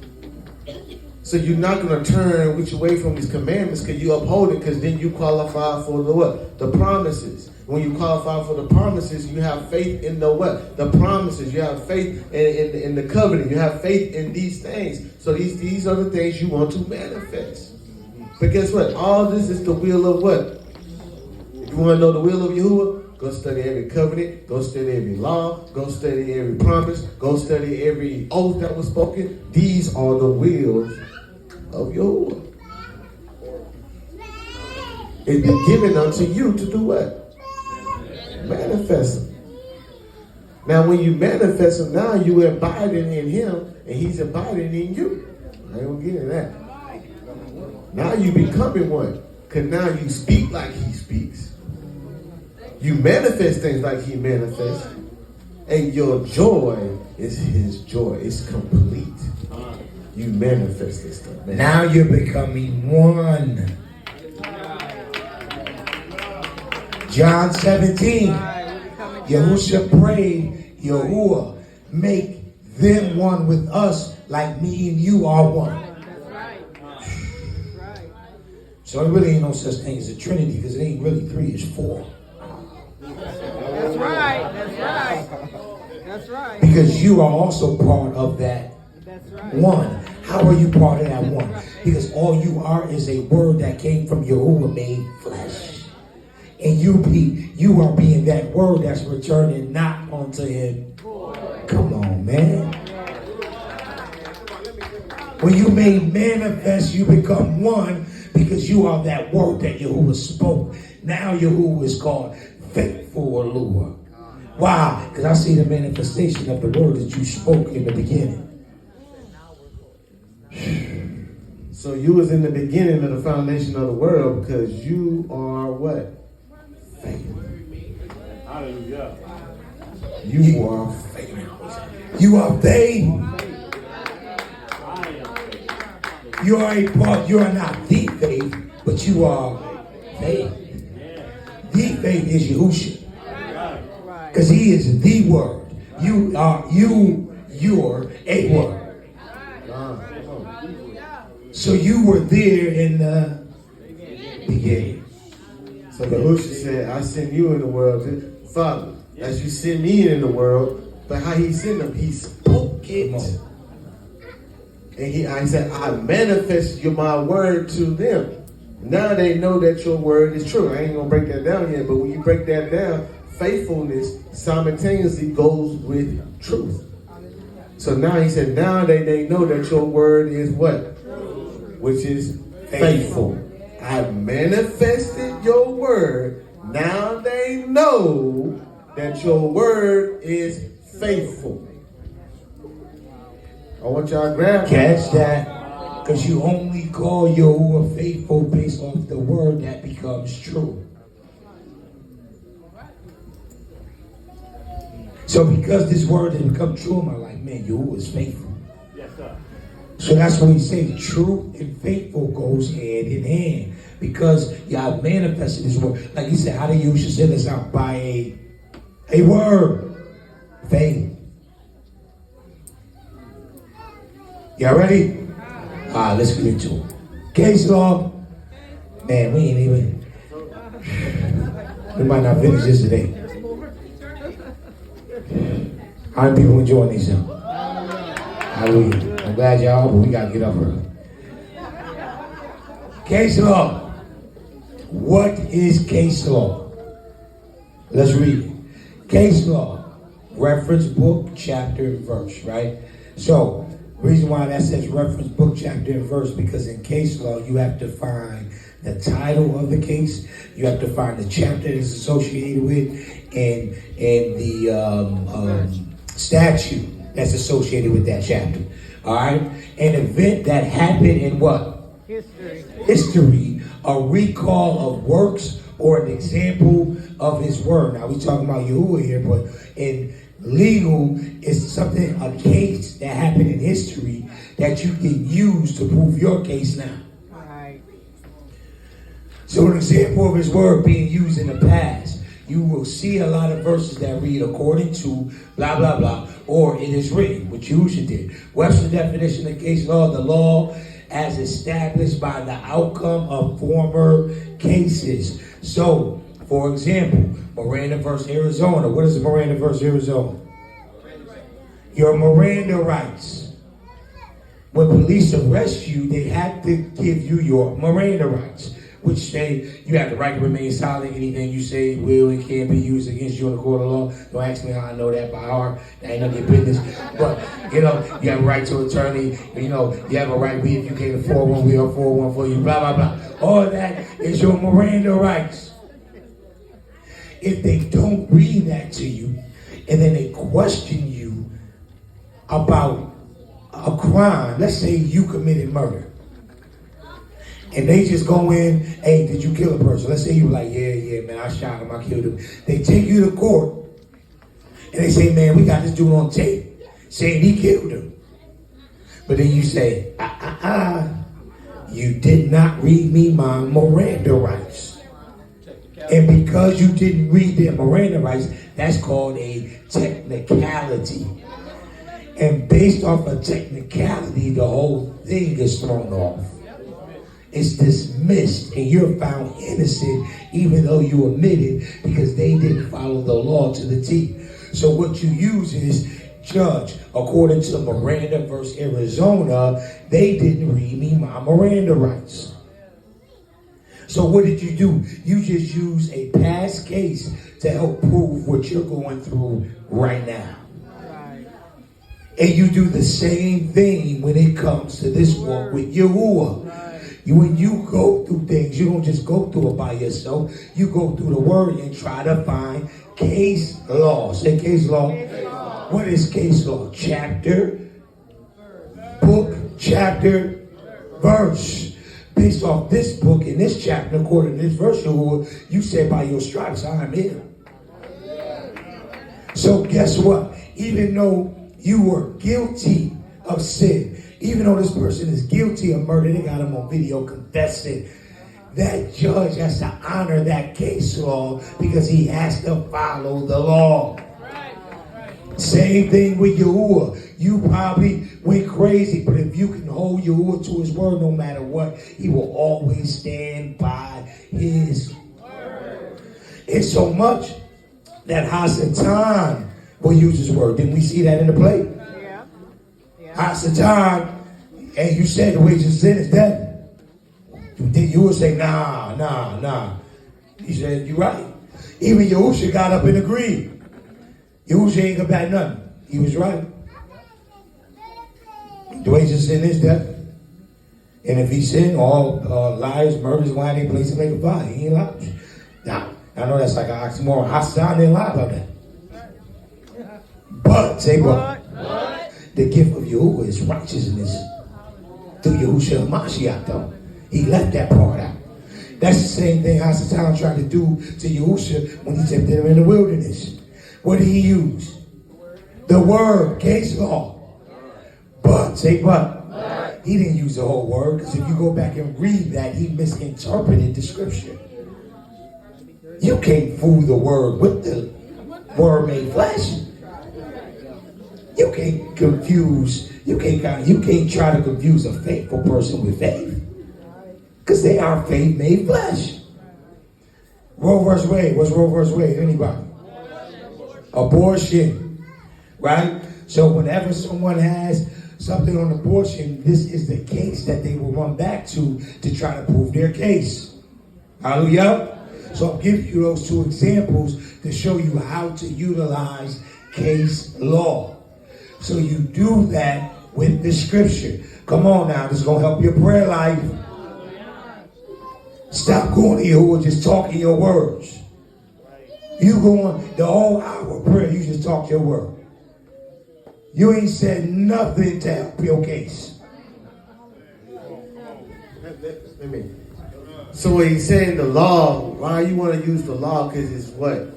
So you're not going to turn which away from these commandments because you uphold it, because then you qualify for the what? The promises. When you qualify for the promises, you have faith in the what? The promises. You have faith in the covenant. You have faith in these things. So these are the things you want to manifest. But guess what? All this is the will of what? If you want to know the will of Yahuah, go study every covenant. Go study every law. Go study every promise. Go study every oath that was spoken. These are the wills of Yahuah. It's been given unto you to do what? Manifest them. Now when you manifest them, now you abiding in him and he's abiding in you. I ain't gonna get into that. Now you becoming one. Because now you speak like he speaks. You manifest things like he manifests. And your joy is his joy. It's complete. You manifest this stuff. Man. Now you're becoming one. John 17. Yahushua prayed, Yahuah, make them one with us like me and you are one. So it really ain't no such thing as a Trinity, because it ain't really three, it's four. That's right. That's right. That's right. Because you are also part of that one. How are you part of that one? Because all you are is a word that came from Yahuah made flesh. And you are being that word that's returning not unto him. Come on, man. When you made manifest, you become one because you are that word that Yahuah spoke. Now Yahuah is called faithful allure. Why? Because I see the manifestation of the word that you spoke in the beginning. So you was in the beginning of the foundation of the world because you are what? Faith. Hallelujah. You are faith. You are faith. You are a part. You are not the faith, but you are faith. The faith is Yahushua, because he is the word. You're a word. So you were there in the beginning. So Yahushua said, I send you in the world, Father, as you send me in the world. But how he sent them, he spoke it. And I said, I manifest my word to them. Now they know that your word is true. I ain't gonna break that down yet, but when you break that down, faithfulness simultaneously goes with truth. So now he said, now they know that your word is what? Which is faithful. I manifested your word. Now they know that your word is faithful. I want y'all to grab Catch that. Because you only call Yahuah faithful based off the word that becomes true. So because this word has become true in my life, man, Yahuah is faithful. Yes, sir. So that's what we say, true and faithful goes hand in hand. Because y'all manifested this word. Like he said, how do you should send us out? By a word. Faith. Y'all ready? Let's get into it. Case law. Man, we ain't even. We might not finish this today. How many people enjoying themselves? Hallelujah. I'm glad y'all, but we got to get up early. Case law. What is case law? Let's read it. Case law. Reference book, chapter, and verse, right? So, reason why that says reference book, chapter, and verse, because in case law, you have to find the title of the case, you have to find the chapter it's associated with, and the statute that's associated with that chapter. All right? An event that happened in what? History. A recall of works or an example of his word. Now, we're talking about Yahuah here, but in legal, it's something, a case that happened in history that you can use to prove your case now. Right. So an example of his word being used in the past, you will see a lot of verses that read according to blah, blah, blah, or it is written, which you should did. Webster definition of case law, the law as established by the outcome of former cases. So, for example, Miranda versus Arizona. What is Miranda versus Arizona? Your Miranda rights. When police arrest you, they have to give you your Miranda rights, which say you have the right to remain silent. Anything you say will and can be used against you in the court of law. Don't ask me how I know that by heart. That ain't none of your business. But, you have a right to an attorney. You have a right, if you can't afford one, we'll afford one for you, blah, blah, blah. All of that is your Miranda rights. If they don't read that to you, and then they question you about a crime, let's say you committed murder, and they just go in, hey, did you kill a person? Let's say you were like, yeah, man, I shot him, I killed him. They take you to court, and they say, man, we got this dude on tape saying he killed him. But then you say, you did not read me my Miranda rights. And because you didn't read their Miranda rights, that's called a technicality. And based off a technicality, the whole thing is thrown off. It's dismissed, and you're found innocent, even though you admitted, because they didn't follow the law to the T. So what you use is, judge, according to Miranda versus Arizona, they didn't read me my Miranda rights. So what did you do? You just use a past case to help prove what you're going through right now. Right. And you do the same thing when it comes to this walk with Yahuah. Right. When you go through things, you don't just go through it by yourself. You go through the word and try to find case law. Say case law. Case law. What is case law? Chapter, book, chapter, verse. Based off this book and this chapter, according to this verse, you said by your stripes, I am healed. So guess what? Even though you were guilty of sin, even though this person is guilty of murder, they got him on video confessing, that judge has to honor that case law because he has to follow the law. Same thing with Yahuah. You probably went crazy, but if you can hold Yahuah to his word no matter what, he will always stand by his word. It's so much that Hasatan will use his word. Didn't we see that in the play? Yeah. Hasatan, and you said the wages of sin is death. You would say, nah. He said, you're right. Even Yahushua got up and agreed. Yahushua ain't about nothing. He was right. The wages of sin is death. And if he sinned, all liars, murders, why they place to make a fire? He ain't lied. Now, I know that's like an oxymoron. I didn't lie about that. But, say what? The gift of Yahuwah is righteousness through Yahushua Mashiach, though. He left that part out. That's the same thing Hasatan tried to do to Yahushua when he tempted him in the wilderness. What did he use? The word, case law. But, say but. He didn't use the whole word, because if you go back and read that, he misinterpreted the scripture. You can't fool the word with the word made flesh. You can't confuse, you can't try to confuse a faithful person with faith. Because they are faith made flesh. Roe versus Wade. What's Roe versus Wade? Anybody? Abortion. Right? So whenever someone has something on abortion, this is the case that they will run back to try to prove their case. Hallelujah. So I'll give you those two examples to show you how to utilize case law. So you do that with the scripture. Come on now, this is going to help your prayer life. Stop going to Yahuwah just talking your words. You going the whole hour of prayer, you just talk your word. You ain't said nothing to help your case. So when he's saying the law, why you want to use the law? Because it's what?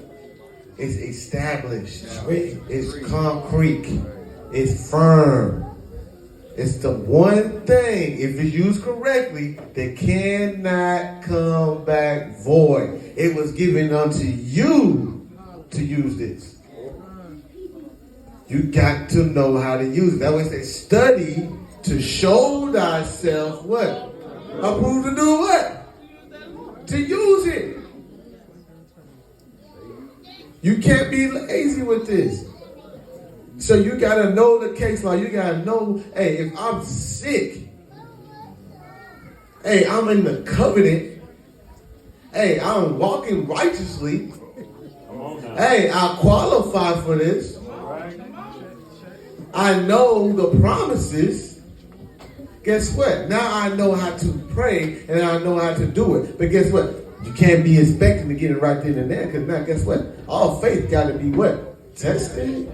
It's established. It's concrete. It's firm. It's the one thing, if it's used correctly, that cannot come back void. It was given unto you to use this. You got to know how to use it. That way it says, study to show thyself what? Approved to do what? To use it. You can't be lazy with this. So you got to know the case law. You got to know, hey, if I'm sick, hey, I'm in the covenant, hey, I'm walking righteously, hey, I qualify for this. I know the promises. Guess what? Now I know how to pray and I know how to do it. But guess what? You can't be expecting to get it right then and there, because now guess what? All faith got to be what? Tested.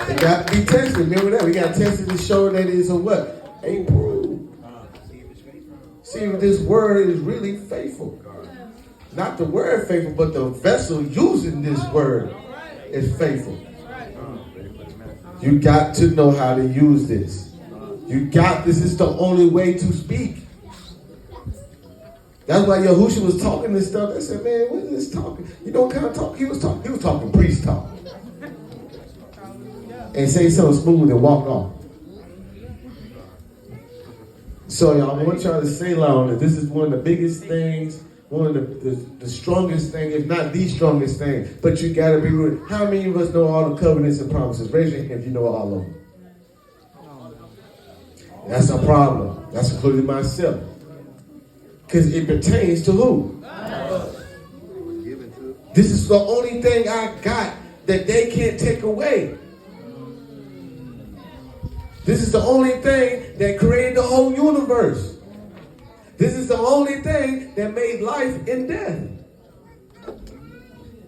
It got to be tested. Remember that? We got tested to show that it's a what? A proof. See if this word is really faithful. Not the word faithful, but the vessel using this word is faithful. You got to know how to use this. This is the only way to speak. That's why Yahushua was talking this stuff. I said, man, what is this talking? You know what kind of talk he was talking? He was talking priest talk. And say something smooth and walk off. So y'all, I want y'all to say loud that this is one of the biggest things, one of the strongest thing, if not the strongest thing. But you got to be rooted. How many of us know all the covenants and promises? Raise your hand if you know all of them. That's a problem. That's including myself. Because it pertains to who? This is the only thing I got that they can't take away. This is the only thing that created the whole universe. This is the only thing that made life and death.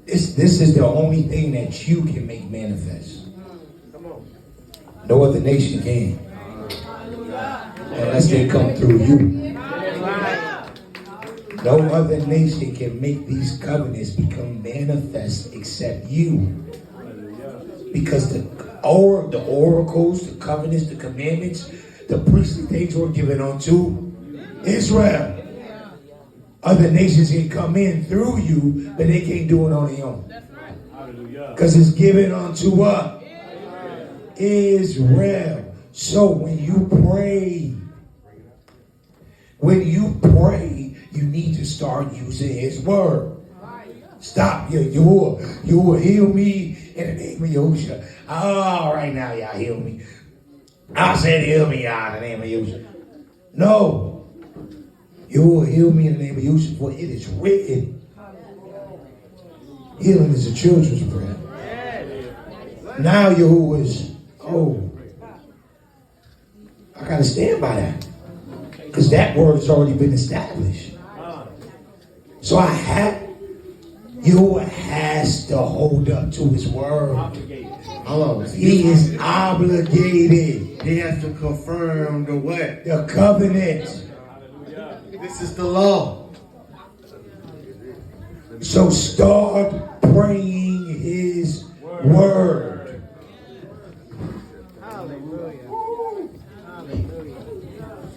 This is the only thing that you can make manifest. No other nation can. Unless they come through you. No other nation can make these covenants become manifest except you. Because the oracles, the covenants, the commandments, the priestly things were given unto Israel. Other nations can come in through you, but they can't do it on their own. Because it's given unto what? Israel. So when you pray, you need to start using his word. Stop. Yahuwah, heal me in the name of Yahushua. Oh, right now, y'all heal me. I said heal me, y'all, in the name of Yahushua. No. Yahuah, heal me in the name of Yahushua, for it is written. Healing is a children's prayer. Now Yahuah is, I gotta stand by that. Because that word has already been established. So Yahuah has to hold up to his word. He is obligated. He has to confirm the what? The covenant. This is the law. So start praying his word. Hallelujah. Hallelujah.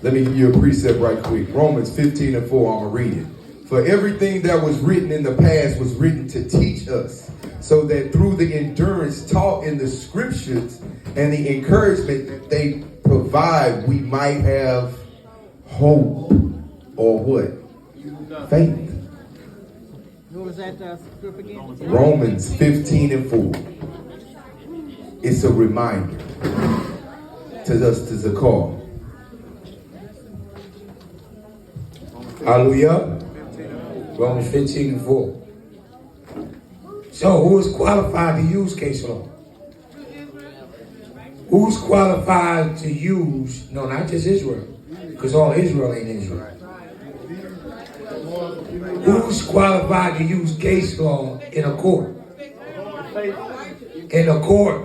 Let me give you a precept right quick. Romans 15 and 4, I'm going to read it. For everything that was written in the past was written to teach us, so that through the endurance taught in the scriptures and the encouragement that they provide, we might have hope, or what? Faith. What was that script again? Romans 15 and 4. It's a reminder to us, to Zakar. Hallelujah. Romans 15 and 4. So who is qualified to use case law? Who's qualified to use, no, not just Israel, because all Israel ain't Israel. Who's qualified to use case law in a court? In a court.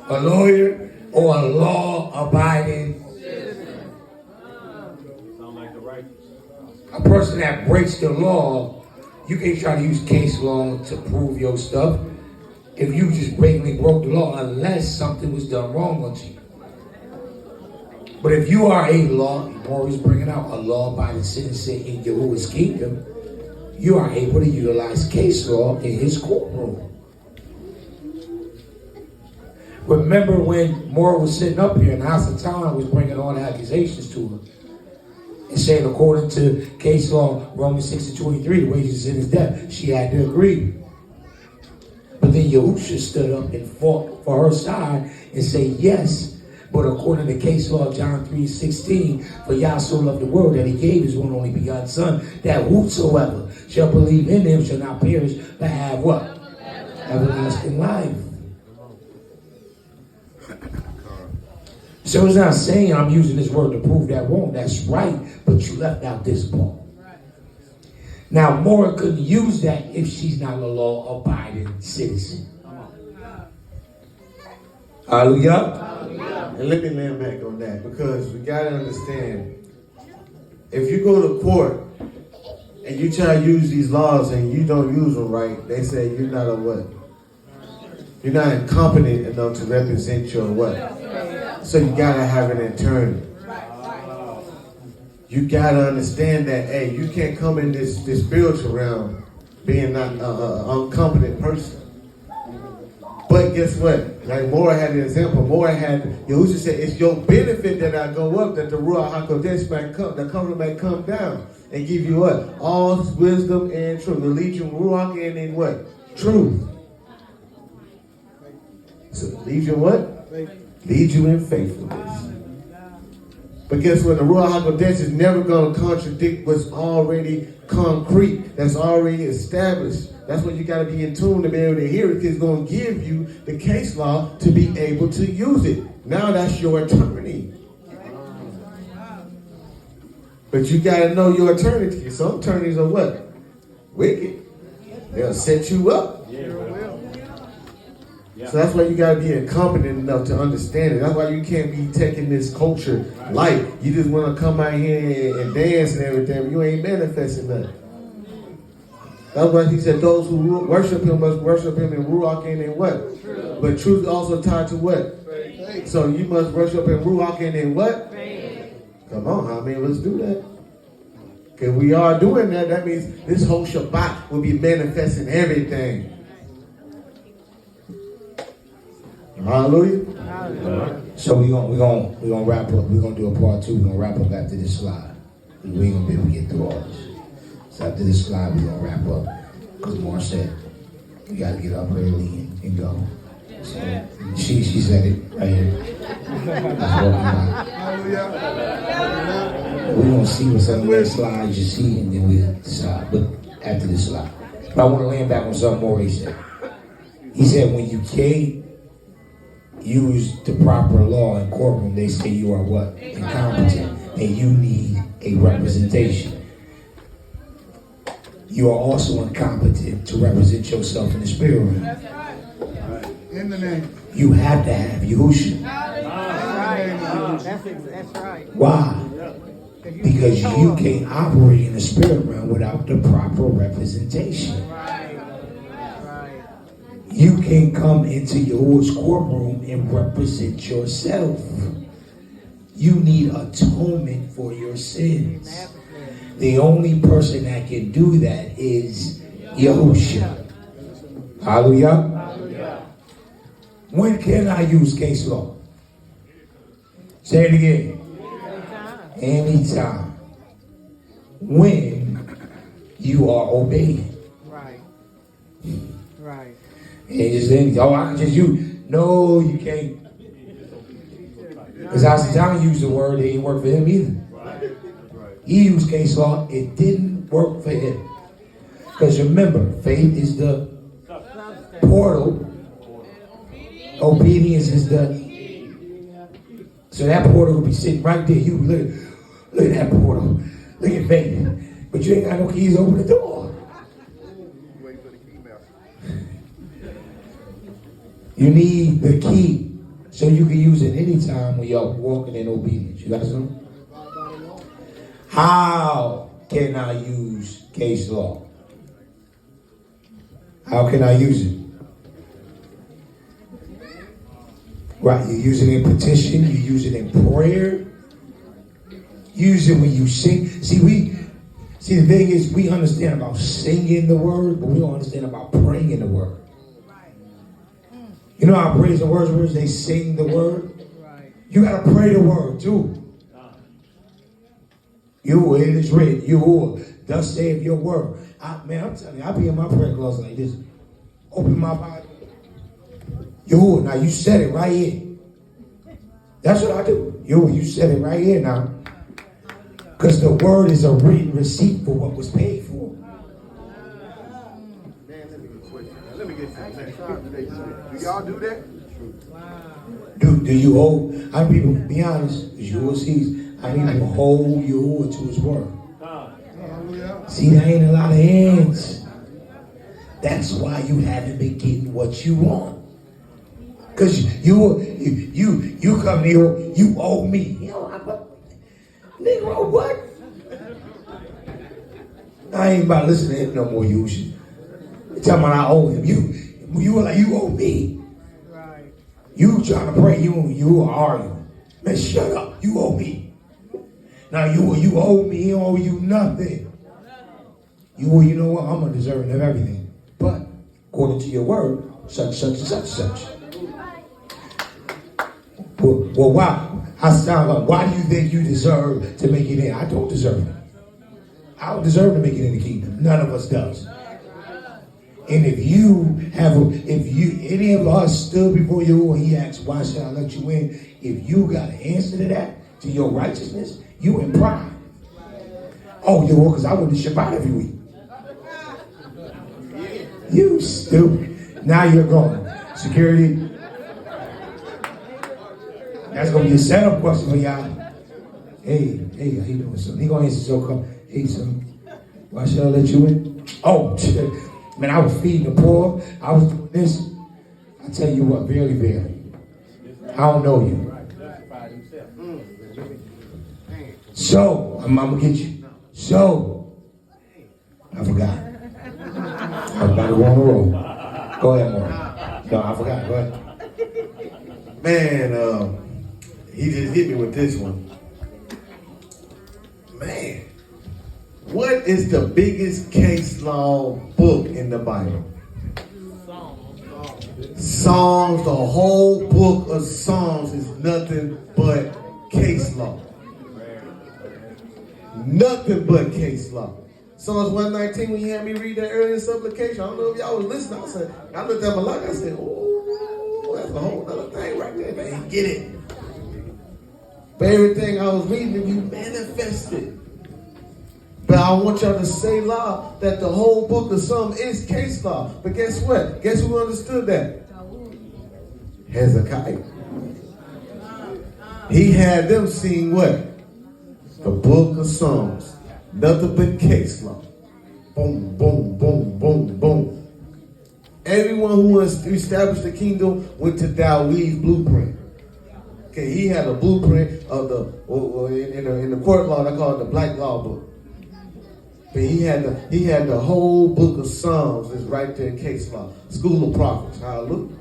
A lawyer or a law-abiding. A person that breaks the law, you can't try to use case law to prove your stuff if you just blatantly broke the law, unless something was done wrong with you. But if you are a law, always bringing out a law-abiding citizen in Yahuah's kingdom, you are able to utilize case law in his courtroom. Remember when Moore was sitting up here and Hasatan was bringing all the accusations to him and saying, according to case law, Romans 6 and 23, the wages of sin is death. She had to agree. But then Yahushua stood up and fought for her side and said, yes, but according to case law, John 3:16, for Yah so loved the world that he gave his one only begotten son, that whosoever shall believe in him shall not perish, but have what? Everlasting life. So it's not saying I'm using this word to prove that wrong. That's right, but you left out this part. Now, Mora couldn't use that if she's not a law-abiding citizen. Hallelujah. And let me land back on that, because we got to understand, if you go to court and you try to use these laws and you don't use them right, they say you're not a what? You're not incompetent enough to represent your what? So you got to have an attorney. You got to understand that, hey, you can't come in this spiritual realm being not an incompetent person. But guess what? Like Mora had an example. Mora had, Yahushua said, it's your benefit that I go up, that the Ruach HaKodesh might come, the comfort might come down and give you what? All wisdom and truth. Will lead you in Ruach and in what? Truth. So lead you in what? Lead you in faithfulness. But guess what? The Ruach HaKodesh is never going to contradict what's already concrete, that's already established. That's what you got to be in tune to be able to hear it, because it's going to give you the case law to be able to use it. Now that's your attorney. But you got to know your attorney. Some attorneys are what? Wicked. They'll set you up. So that's why you got to be incompetent enough to understand it. That's why you can't be taking this culture light. You just want to come out here and dance and everything, but you ain't manifesting nothing. That's why he said those who worship him must worship him in Ruach and in what? Truth. But truth is also tied to what? Faith. So you must worship in Ruach and in what? Faith. Come on, I mean, let's do that. If we are doing that, that means this whole Shabbat will be manifesting everything. Hallelujah. So we're gonna wrap up. We're gonna do a part 2. We're gonna wrap up after this slide. We ain't gonna be able to get through all this. So after this slide, we're gonna wrap up. Because Moore said we gotta get up early and go. So she said it right here. We're going to see what's on the next slide, you see, and then we'll decide. But after this slide. But I want to land back on something more he said. He said when you can't use the proper law in courtroom, they say you are what? Incompetent. And you need a representation. You are also incompetent to represent yourself in the spirit realm. In the name. You have to have Yahuah. That's right. Why? Because you can't operate in the spirit realm without the proper representation. Right. You can't come into Yahuah's courtroom and represent yourself. You need atonement for your sins. The only person that can do that is Yahuah. Hallelujah. When can I use case law? Say it again. Anytime. When you are obeying. Right. And just think, oh, I can just use. No, you can't. Because Hasatan used the word, it didn't work for him either. He used case law, it didn't work for him. Because remember, faith is the portal. Obedience is the. So that portal will be sitting right there. You look at that portal. Look at faith. But you ain't got no keys to open the door. You need the key. So you can use it anytime when you're walking in obedience. You guys know? How can I use case law? How can I use it? Right, you use it in petition, you use it in prayer, use it when you sing. See, the thing is, we understand about singing the word, but we don't understand about praying the word. You know how praise and worshipers, they sing the word? You gotta pray the word too. Yahuah, it is written, Yahuah, thus saith your word. Man, I'm telling you, I be in my prayer closet like this. Open my Bible. Yahuah, now you said it right here. That's what I do. Yahuah, you said it right here now. Because the word is a written receipt for what was paid for. Let me get some. Do y'all do that? Do you hold? I mean, be honest, because Yahuah sees, I need to hold Yahuah to his word. See, there ain't a lot of hands. That's why you haven't been getting what you want. Because you come here, you owe me. You know, Negro, what? I ain't about to listen to him no more, Yahuah. You're talking about I owe him. You were like, you owe me. Right. You trying to pray, you are arguing. Man, shut up. You owe me. Now you owe me, he owe you nothing. You know what? I'm undeserving of everything. But according to your word, such and such. Well, why? Why do you think you deserve to make it in? I don't deserve it. I don't deserve to make it in the kingdom. None of us does. And if any of us stood before you and he asked, why should I let you in? If you got an answer to that, to your righteousness, you in pride. Oh, because I went to Shabbat every week. You stupid. Now you're gone. Security. That's going to be a setup question for y'all. Hey, how you doing, son? He going to answer so come. Hey, son, why should I let you in? Oh, man, I was feeding the poor. I was doing this. I tell you what, very. I don't know you. So, I'm going to get you. So, I forgot. I was about to go on the road. Go ahead, Mark. No, I forgot. Go ahead. Man, he just hit me with this one. Man, what is the biggest case law book in the Bible? Psalms, the whole book of Psalms is nothing but case law. Nothing but case law. Psalms 119, when you had me read that earlier supplication, I don't know if y'all was listening. I looked at my luck, I said, oh, didn't get it. But everything I was reading, we manifested. But I want y'all to say law that the whole book of Psalm is case law. But guess what? Guess who understood that? Hezekiah. He had them seeing what? The book of Psalms. Nothing but case law. Boom, boom, boom, boom, boom. Everyone who established the kingdom went to David's blueprint. Okay, he had a blueprint of in the court law, they call it the black law book. But he had the whole book of Psalms is right there in case law. School of prophets. Hallelujah.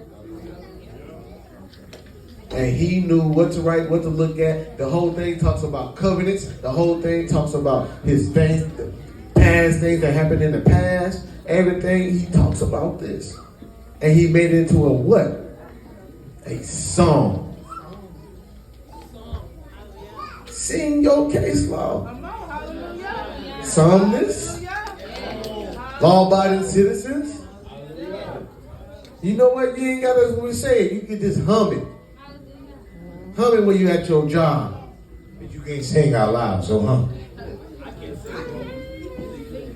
And he knew what to write, what to look at. The whole thing talks about covenants. The whole thing talks about his things, the past things that happened in the past. Everything, he talks about this. And he made it into a what? A song. Sing your case law. Psalmists. Law-abiding citizens. You know what? You ain't got to say it. You can just hum it. Hum it when you at your job. But you can't sing out loud, so hum.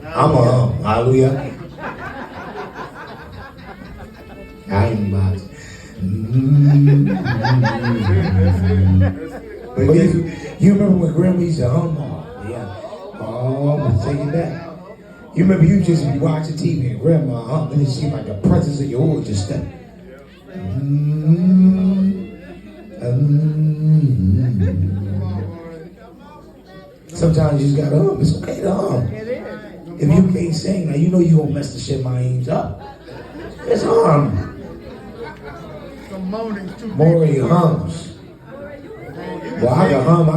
I'm a hum. Hallelujah. I ain't about it. But you remember when Grandma used to hum? Oh, yeah. Oh, I'm taking that. You remember you just be watching TV and Grandma hum, and it seemed like the presence of your Lord just stepped. Sometimes you just gotta hum. It's okay to hum. If you can't sing, now you know you gonna mess the shit minds up. It's hum. Some moaning's too deep. Maury hums. Well, I can hum.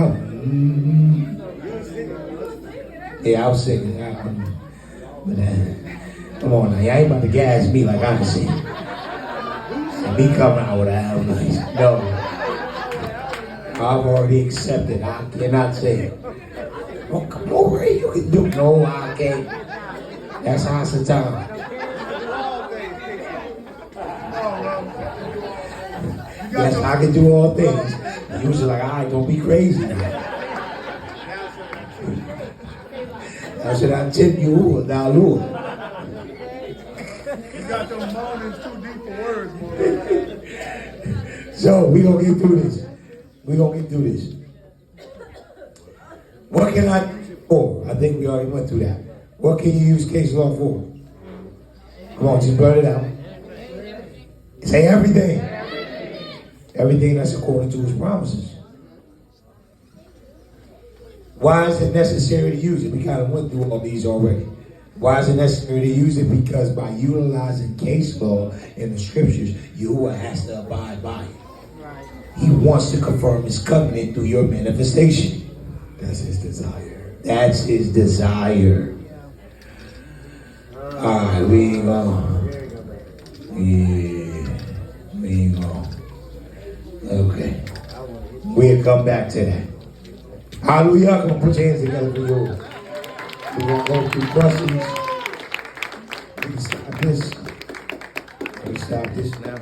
Yeah, I was singing. But come on now, y'all ain't about to gas me like I can sing. And me coming out with a album nice. No. I've already accepted. I cannot sing. Oh, come on, Ray, you can do. No, I can't. That's Hasatan. Yes, I can do all things. Usually like, all right, don't be crazy now. I said, I tip you, thou Lord. You got them moanings too deep for words, boy. So, we're going to get through this. We're going to get through this. What can I use it for? I think we already went through that. What can you use case law for? Come on, just blurt it out. Say everything. Everything that's according to his promises. Why is it necessary to use it? We kind of went through all these already. Why is it necessary to use it? Because by utilizing case law in the scriptures, Yahuah has to abide by it. He wants to confirm his covenant through your manifestation. That's his desire. That's his desire. Alright, we ain't gonna. Yeah, we ain't gonna. Okay. We'll come back to that. Hallelujah. Come on, put your hands together for yours. We're going to go through questions. We can stop this. We can stop this now.